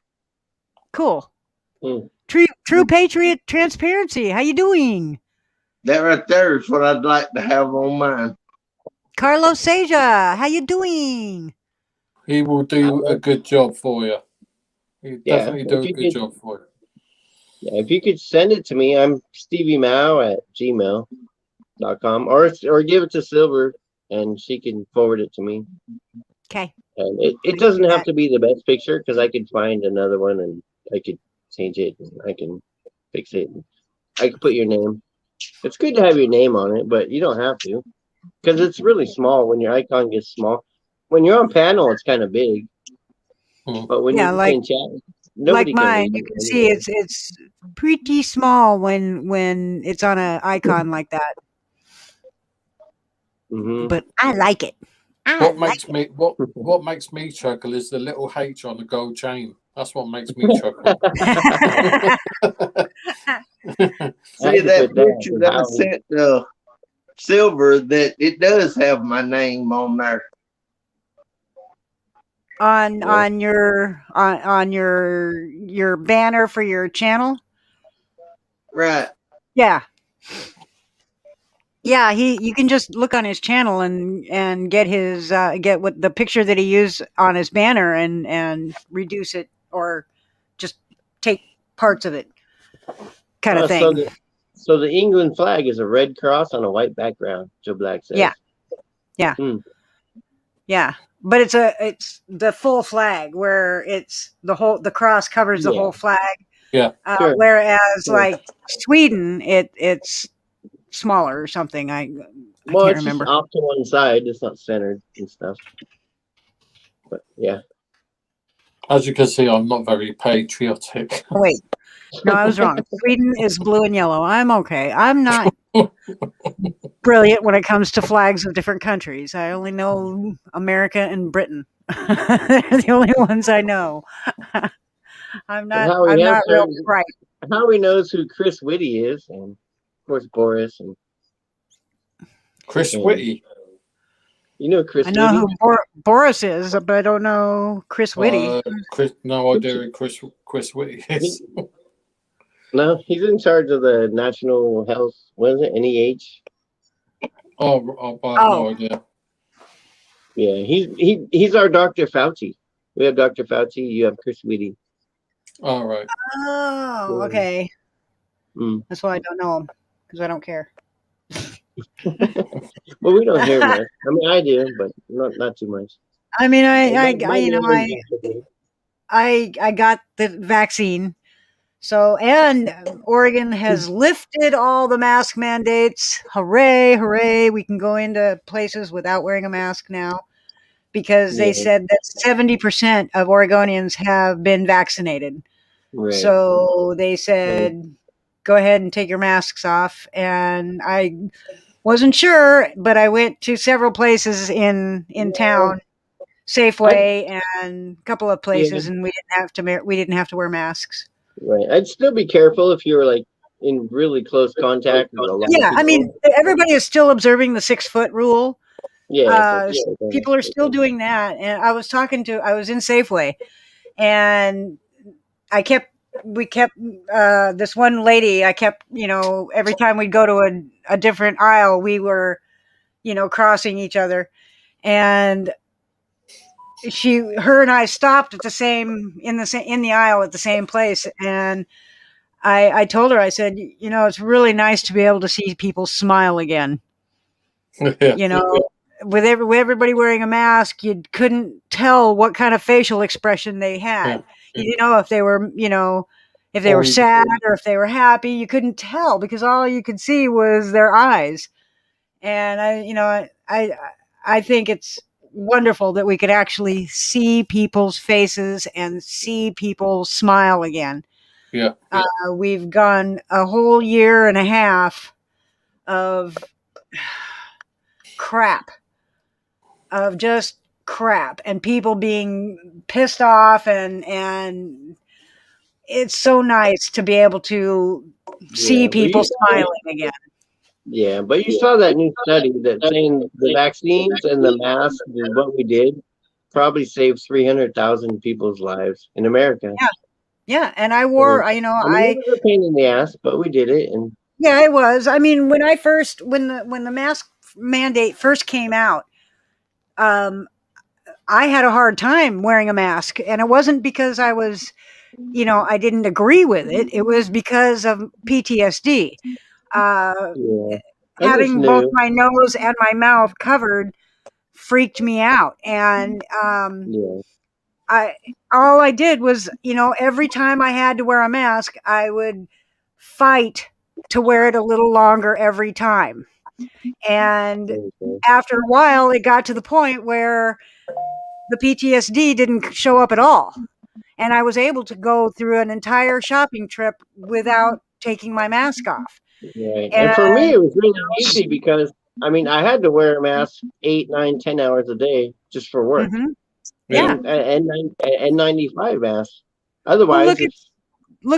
Cool. True patriot transparency. How you doing? That right there is what I'd like to have on mine. Carlos Seja, how you doing? He will do a good job for you. He definitely do a good job for you. Yeah, if you could send it to me, I'm steviemao@gmail.com, or give it to Silver and she can forward it to me. Okay. And it doesn't have to be the best picture because I could find another one and I could change it and I can fix it. I could put your name. It's good to have your name on it, but you don't have to because it's really small when your icon gets small. When you're on panel, it's kind of big, but when Yeah, you're like in chat, nobody can mine, read you it can see anyway. it's pretty small when it's on an icon like that. Mm-hmm. But I like it. What makes me chuckle is the little H on the gold chain. That's what makes me chuckle. See that put that picture for that I Howie. sent Silver, that it does have my name on there. on your banner for your channel. Right. Yeah. Yeah, you can just look on his channel and get his get what the picture that he used on his banner and reduce it or just take parts of it, kind of So thing. the England flag is a red cross on a white background. Joe Black says. Yeah. Yeah. Yeah. But it's the full flag where it's the cross covers the whole flag. Yeah. Sure. Whereas like Sweden, it's smaller or something. I Well, can't it's remember. just off to one side. It's not centered and stuff. But yeah. As you can see, I'm not very patriotic. Oh, wait. No, I was wrong. Sweden is blue and yellow. I'm okay. I'm not brilliant when it comes to flags of different countries. I only know America and Britain. They're the only ones I know. I'm not real bright. Howie knows who Chris Whitty is, and of course Boris and Chris Whitty. You know Chris I know Whitty? who Boris is, but I don't know Chris Whitty. No idea who Chris Whitty is. No, he's in charge of the National Health. What is it? NEH. I have no idea. Yeah, he's our Dr. Fauci. We have Dr. Fauci. You have Chris Whitty. All right. Oh, okay. That's why I don't know him, because I don't care. Well, we don't hear much. I mean, I do, but not too much. I mean, I got the vaccine. So, and Oregon has lifted all the mask mandates. Hooray, hooray. We can go into places without wearing a mask now because they said that 70% of Oregonians have been vaccinated. Right. So they said, go ahead and take your masks off. And I wasn't sure, but I went to several places in town, Safeway and a couple of places, and we didn't have to wear masks. Right. I'd still be careful if you were like in really close contact with a lot of people. I mean, everybody is still observing the 6-foot rule. Yeah. People are still doing that. And I was in Safeway, and we kept this one lady, every time we'd go to a different aisle, we were, crossing each other. And her and I stopped in the aisle at the same place. And I told her, I said, it's really nice to be able to see people smile again. With everybody wearing a mask, you couldn't tell what kind of facial expression they had. You didn't know if they were, if they were sad or if they were happy. You couldn't tell because all you could see was their eyes. And I think it's wonderful that we could actually see people's faces and see people smile again. Yeah. We've gone a whole year and a half of crap, and people being pissed off, and it's so nice to be able to see people smiling again. Yeah, but you saw that new study that saying the vaccines and the masks and what we did probably saved 300,000 people's lives in America. Yeah, and I wore, it was a pain in the ass, but we did it. And yeah, it was. I mean, when the mask mandate first came out, I had a hard time wearing a mask, and it wasn't because I was, I didn't agree with it. It was because of PTSD. Having both my nose and my mouth covered freaked me out. And Yeah. all I did was, every time I had to wear a mask, I would fight to wear it a little longer every time. And Okay. after a while, it got to the point where the PTSD didn't show up at all. And I was able to go through an entire shopping trip without taking my mask off. Right. And for me, it was really easy because, I mean, I had to wear a mask 8, 9, 10 hours a day just for work. Mhm. Yeah. And N95 masks. Well, Otherwise, look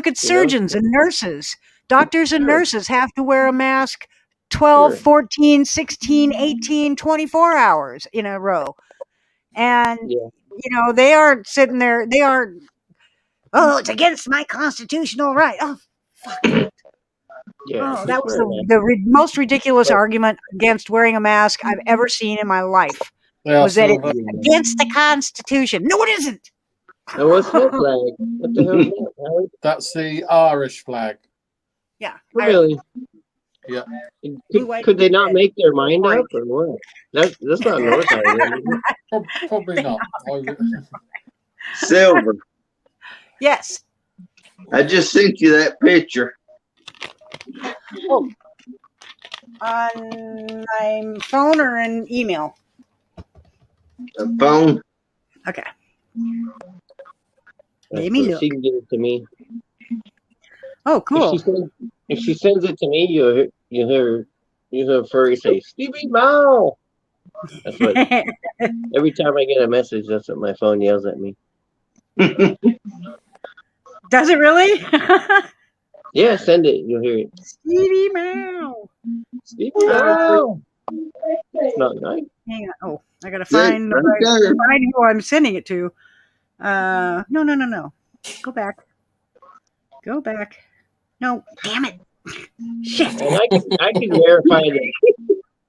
at you know, surgeons and nurses. Doctors and Sure. nurses have to wear a mask 12, Sure. 14, 16, 18, 24 hours in a row. And, Yeah. they aren't sitting there. They aren't, oh, it's against my constitutional right. Oh, fuck that. Yeah. Oh, that Just was wear a mask. the most ridiculous But argument against wearing a mask I've ever seen in my life. Yeah, Was that it's Silver. against the Constitution. No, it isn't. and what's that flag? What the hell is that, Howard? That's the Irish flag. Yeah. Oh, really? Yeah. Blue, white, Could they not red, make their mind orange. up or what? That's not North Ireland, is it? Probably not. Silver. Yes. I just sent you that picture. Oh. On my phone or an email? The phone. Okay. That's Let me cool. look. She can give it to me. Oh, cool. If she sends it to me, you hear Furry say, Stevie Mow. That's what. Every time I get a message, that's what my phone yells at me. Does it really? Yeah, send it. You'll hear it. Stevie Mow. Stevie Mow. It's not nice. Hang on. Oh, I gotta Yeah, find right there. find who I'm sending it to. No. Go back. No, damn it. Shit. And I can verify that.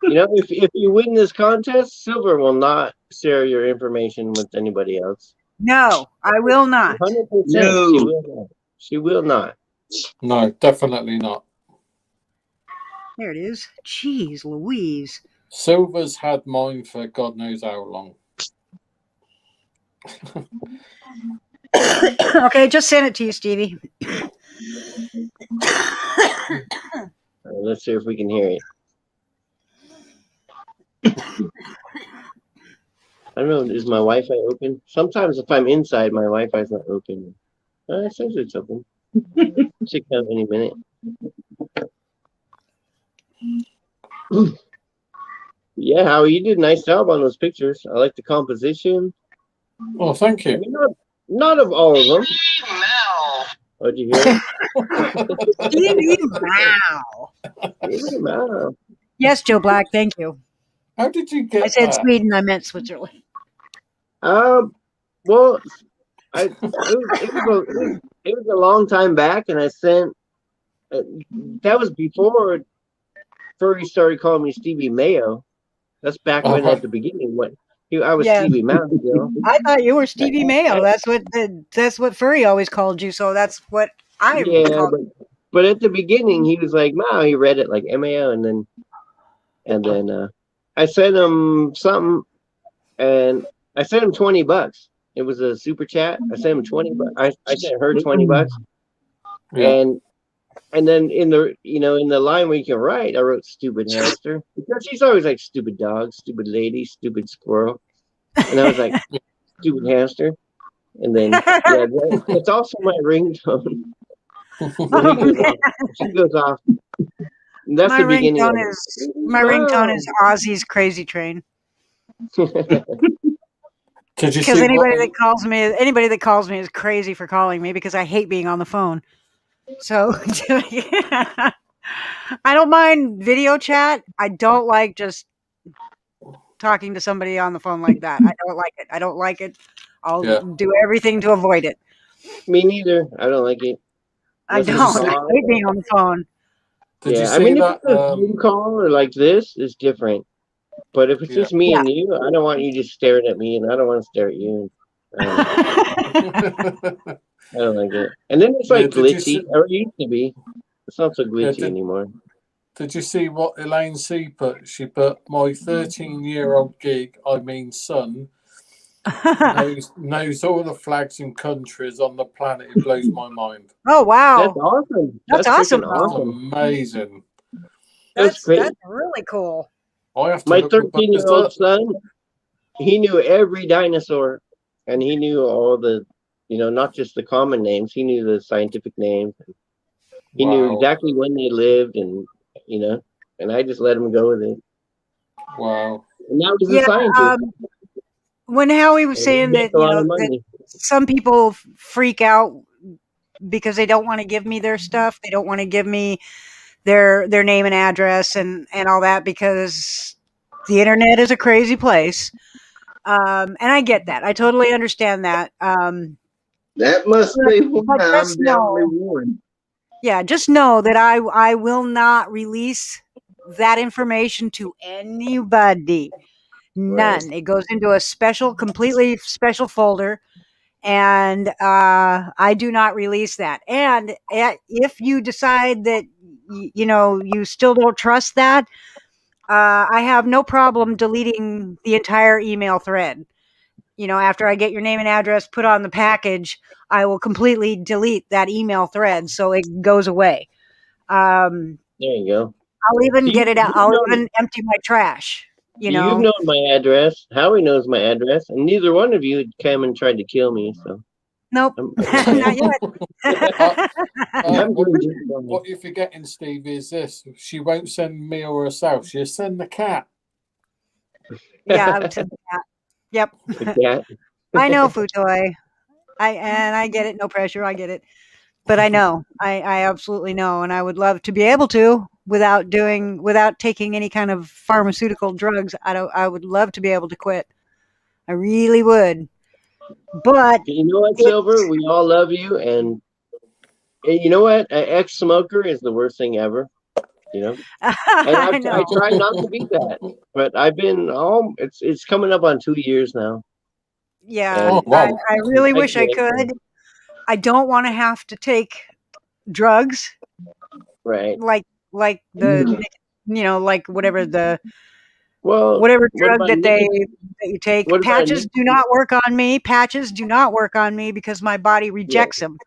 You know, if you win this contest, Silver will not share your information with anybody else. No, I will not. 100%. No. She will not. No, definitely not. There it is. Jeez Louise. Silver's had mine for God knows how long. Okay, just send it to you, Stevie. Let's see if we can hear it. I don't know. Is my Wi-Fi open? Sometimes if I'm inside, my Wi-Fi's not open. It says it's open. Should come any minute. Yeah, Howie, you did a nice job on those pictures. I like the composition. Oh, thank you. I mean, not of all of them. Oh, did you hear it? Stevie Mow. Wow. Yes, Joe Black, thank you. How did you get I said that? Sweden, I meant Switzerland. Well, it was a long time back, and I sent. That was before Furry started calling me Stevie Mayo. That's back when at the beginning when I was Stevie Mouse. You know? I thought you were Stevie Mayo. That's what Furry always called you. So that's what I called. But at the beginning he was like Mao. He read it like MAO, and then I sent him something, and I sent him $20. It was a super chat. I sent him $20. I sent her $20, and then in the line where you can write, I wrote stupid hamster because she's always like stupid dog, stupid lady, stupid squirrel, and I was like stupid hamster, and then it's also my ringtone. She goes off. That's my the beginning. Ringtone is Ozzy's Crazy Train. Because anybody that calls me is crazy for calling me because I hate being on the phone. So I don't mind video chat. I don't like just talking to somebody on the phone like that. I don't like it. I'll do everything to avoid it. Me neither. I don't like it. I don't. I hate being on the phone. Did you see I mean, that? If it's a Zoom call or like this, it's different. But if it's just me and you, I don't want you just staring at me, and I don't want to stare at you. I don't like it. And then it's like glitchy, or it used to be. It's not so glitchy anymore. Did you see what Elaine C put? She put, my 13-year-old geek, I mean son, knows all the flags and countries on the planet. It blows my mind. Oh That's wow, awesome. that's That's awesome freaking though. awesome. Amazing. That's That's great. really cool. I have to My look the buggers 13-year-old up. son, he knew every dinosaur, and he knew all the, not just the common names. He knew the scientific names. He knew Wow. exactly when they lived, and and I just let him go with it. Wow. And now he's a Yeah. scientist, When Howie was and he saying that, makes a lot of money. some people freak out because they don't want to give me their stuff. They don't want to give me their name and address and all that because the internet is a crazy place. And I get that. I totally understand that. That must be why But I'm just the only know, one. yeah, just know that I will not release that information to anybody. Right. None. It goes into a completely special folder, and I do not release that. And if you decide that you still don't trust that, I have no problem deleting the entire email thread. After I get your name and address put on the package, I will completely delete that email thread so it goes away. Um, There you go. I'll even See, get it out. I'll even empty my trash. you've known my address. Howie knows my address, and neither one of you had come and tried to kill me. So Nope, I'm not yet. I'm What, doing just fine. what you're forgetting, Steve, is this. She won't send me or herself. She'll send the cat. Yeah, I would send the cat. Yep. The cat. I know, Futoy. I get it. No pressure. I get it. But I know. I absolutely know, and I would love to be able to without taking any kind of pharmaceutical drugs. I would love to be able to quit. I really would. But You know what, it, Silver? We all love you, and you know what? An ex-smoker is the worst thing ever. And I I know. try not to be that, but I've been it's coming up on 2 years now, Yeah, Oh, and wow. I really I wish I quit. could. I don't want to have to take drugs Right. like like Well, whatever what drug about that nicotine? you take. What about Patches do nicotine? not work on me. Patches do not work on me because my body Yeah, rejects them.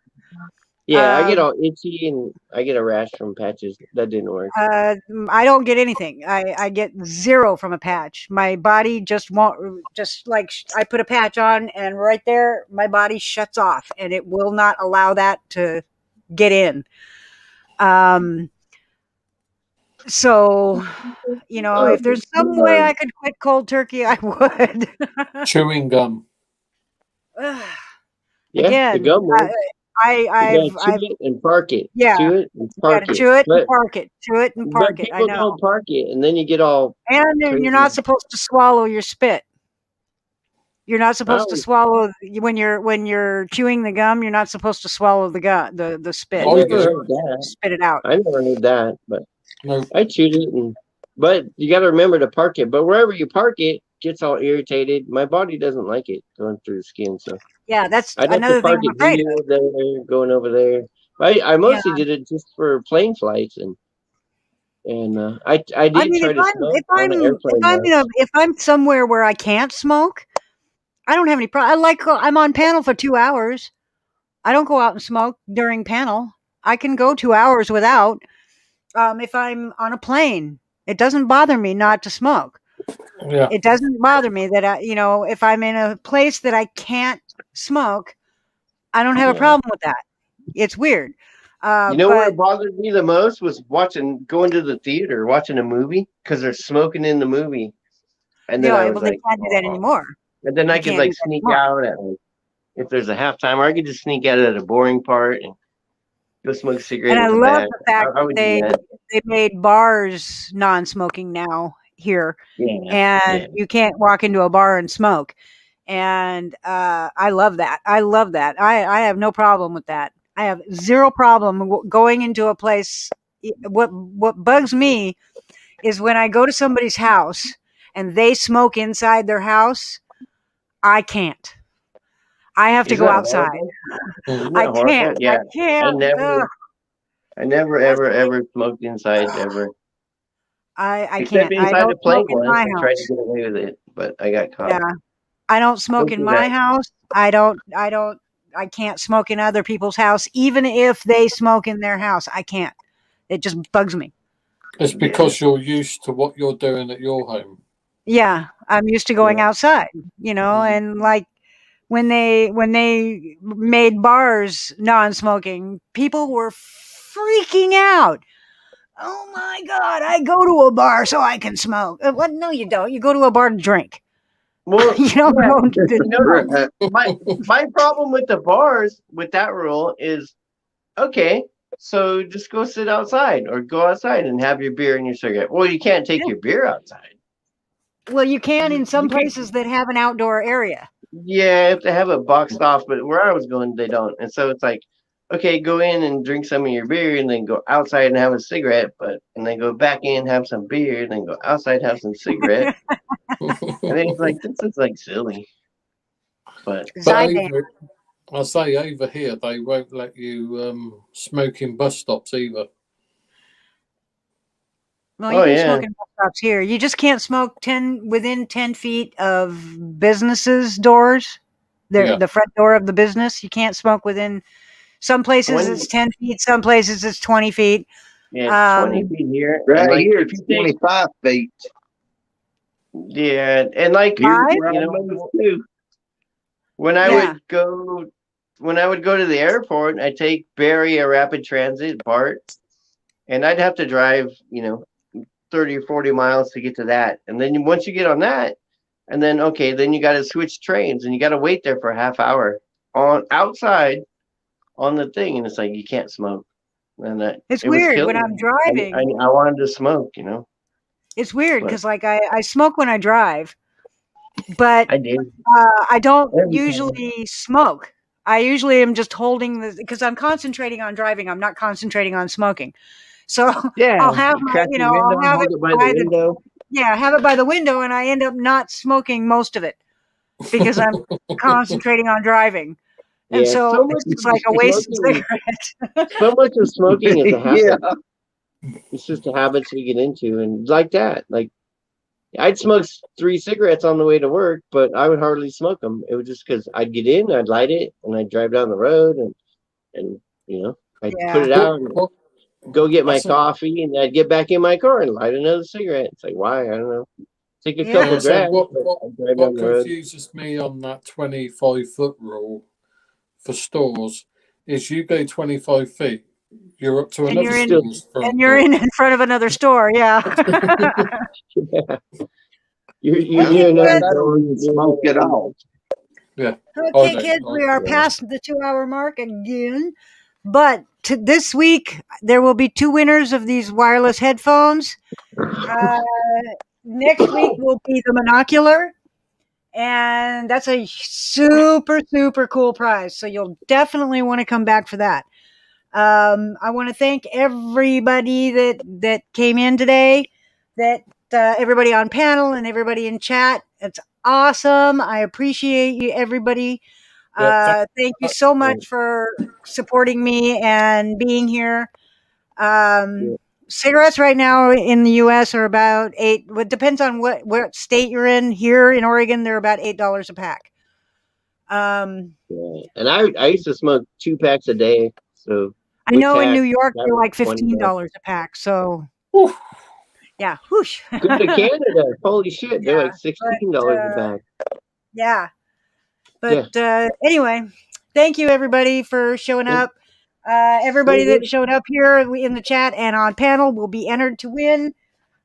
yeah. I get Um, all itchy and I get a rash from patches. That didn't work. I don't get anything. I get zero from a patch. My body just won't. Just like I put a patch on, and right there, my body shuts off, and it will not allow that to get in. Um, so if there's some way I could quit cold turkey, I would. Chewing gum. Yeah, the Again, gum works. You gotta chew I've it and park it. yeah, Chew it and you got park to it. chew it and But park it, chew it and but park it. I people know. don't park it, and then you get all And then you're crazy. not supposed to swallow your spit. You're not supposed to Oh, swallow when you're chewing the gum. You're not supposed to swallow the gum, the I spit. I You never just do. heard that. spit it out. I never heard that, but No. I chewed it, but you got to remember to park it. But wherever you park it, gets all irritated. My body doesn't like it going through the skin, so Yeah, that's I'd have to another thing park I'm it afraid of. here, there, going over there. I Yeah, mostly did it just for plane flights, and I I did mean, try to smoke if on an I'm if airplane I'm once. if I'm somewhere where I can't smoke, I don't have any problem. I'm on panel for 2 hours. I don't go out and smoke during panel. I can go 2 hours without. If I'm on a plane, it doesn't bother me not to smoke. Yeah. It doesn't bother me that if I'm in a place that I can't smoke, I don't have a Yeah. problem with that. It's weird. You know where But it bothered me the most was going to the theater, watching a movie because they're smoking in the movie, and then I was well, they like, can't do that oh. anymore. And then I You could can't do like that sneak anymore. out at like if there's a halftime, or I could just sneak out at a boring part and go smoke a cigarette And I and come love back. the fact I that would do they that. they made bars non-smoking now here, Yeah, and yeah, you can't walk into a bar and smoke. And I love that. I love that. I have no problem with that. I have zero problem going into a place. What bugs me is when I go to somebody's house and they smoke inside their house. I can't. I have to isn't go that outside. horrible? Isn't I that can't. horrible? I Yeah, I can't. never, Ugh, I never, that's ever, the way. ever smoked inside ever. I Except can't. I inside the don't smoke plane in once, my I tried to house. get away with it, but I got caught. Yeah, I don't smoke Don't in do my that. house. I don't. I can't smoke in other people's house, even if they smoke in their house. I can't. It just bugs me. It's because you're used to what you're doing at your home. Yeah, I'm used to going Yeah. outside, and like when they made bars non-smoking, people were freaking out. Oh my god, I go to a bar so I can smoke. What? No, you don't. You go to a bar to drink. Well, You don't yeah, go to Right. my problem with the bars with that rule is okay. So just go sit outside or go outside and have your beer and your cigarette. Well, you can't take Yeah. your beer outside. Well, you can in some You can, places that have an outdoor area. yeah, if they have it boxed off, but where I was going, they don't. And so it's like, okay, go in and drink some of your beer, and then go outside and have a cigarette, and then go back in, have some beer, and then go outside, have some cigarette. And then it's like this is like silly, but But Zydan. I say over here they won't let you smoke in bus stops either. Well, you oh can smoke yeah, in bus stops here. You just can't smoke within 10 feet of businesses' doors. Yeah. The front door of the business. You can't smoke within. Some places when it's 10 feet. Some places it's 20 feet. yeah, it's 20 Um, feet here, and Right like here, if it's you take 25 feet. yeah, and like Here's Five? where I moved to. when I Yeah. would go when I would go to the airport, I take Barry a rapid transit BART, and I'd have to drive 30 or 40 miles to get to that, and then once you get on that, and then okay, then you got to switch trains, and you got to wait there for a half hour on outside on the thing, and it's like you can't smoke, and It's it was weird when killing I'm me. driving. I wanted to smoke, It's weird but because like I smoke when I drive, but I did I don't every time. usually smoke. I usually am just holding the because I'm concentrating on driving. I'm not concentrating on smoking. So Yeah, I'll have my, crack your window, I'll have it hold it by the by the window. yeah, have it by the window, and I end up not smoking most of it because I'm concentrating on driving, and Yeah, so it's just like a wasted smoking. cigarette. So much of smoking is a Yeah. habit. It's just a habit we get into, and like that, like I'd smoke 3 cigarettes on the way to work, but I would hardly smoke them. It was just because I'd get in, I'd light it, and I'd drive down the road, and I'd put Yeah, it What, out and what, go get I my say, coffee, and I'd get back in my car and light another cigarette. It's like why I don't know. Take a yeah. couple so drags, but I'd drive down what the road. confuses me on that 25-foot rule for stores is you go 25 feet, you're up to And another you're Still, in, store's front and you're door. in front of another store. Yeah. yeah, you're Now, Okay, near another that kids. I don't door. even Near smoke at another all. Yeah, I Okay, don't. kids, we are yeah. past the 2 hour mark again. But this week, there will be two winners of these wireless headphones. Uh, Next week will be the monocular, and that's a super, super cool prize. So you'll definitely want to come back for that. I want to thank everybody that came in today, that everybody on panel and everybody in chat. It's awesome. I appreciate you, everybody. Yeah, Thank you so much for supporting me and being here. Yeah. Cigarettes right now in the U.S. are about eight. It depends on what state you're in. Here in Oregon, they're about $8 a pack. Yeah. And I used to smoke 2 packs a day. So I with know in New tax, York that they're was like $20. $15 a pack. So whew, yeah, whoosh. Go to Canada. Holy shit, they're Yeah, like but $16 a bag. yeah, but Yeah. anyway, thank you everybody for showing And up. Everybody so that showed up here in the chat and on panel will be entered to win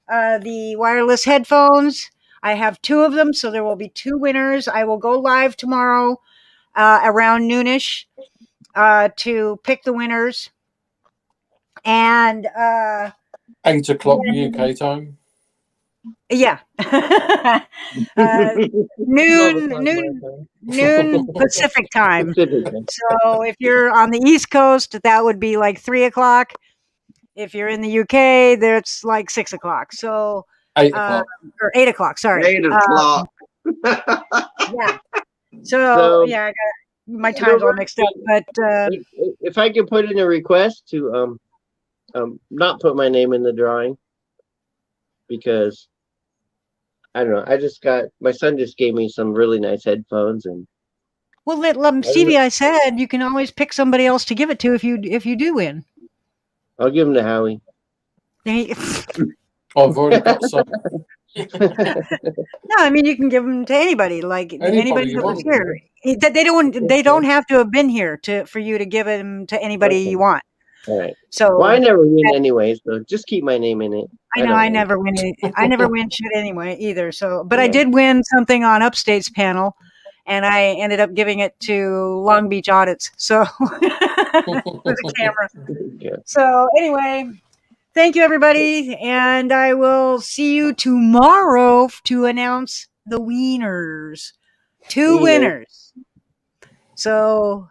the wireless headphones. I have two of them, so there will be two winners. I will go live tomorrow around noonish to pick the winners. And 8 o'clock UK time. yeah, uh, 12 noon, o'clock my noon, time. noon Pacific time. Pacific time. So if you're on the East Coast, that would be like 3 o'clock. If you're in the UK, that's like 6 o'clock. So 8 o'clock. or 8 o'clock. Sorry. 8 o'clock. Yeah. So So yeah, I got my time's all mixed up. But if I could put in a request to not put my name in the drawing, because I don't know. My son just gave me some really nice headphones, and Well, Stevie, I said you can always pick somebody else to give it to if you do win. I'll give them to Howie. I've already got some. No, I mean you can give them to anybody, like anybody you that was want. here. They don't have to have been here for you to give them to anybody you want. All right. So Well, I never win anyway, so just keep my name in it. I know don't I win. never win. I never win shit anyway either. So, but I Yeah. did win something on Upstate's panel, and I ended up giving it to Long Beach Audits. So for the camera. Yeah. So anyway, thank you everybody, and I will see you tomorrow to announce the wieners. Two Wiener. winners. So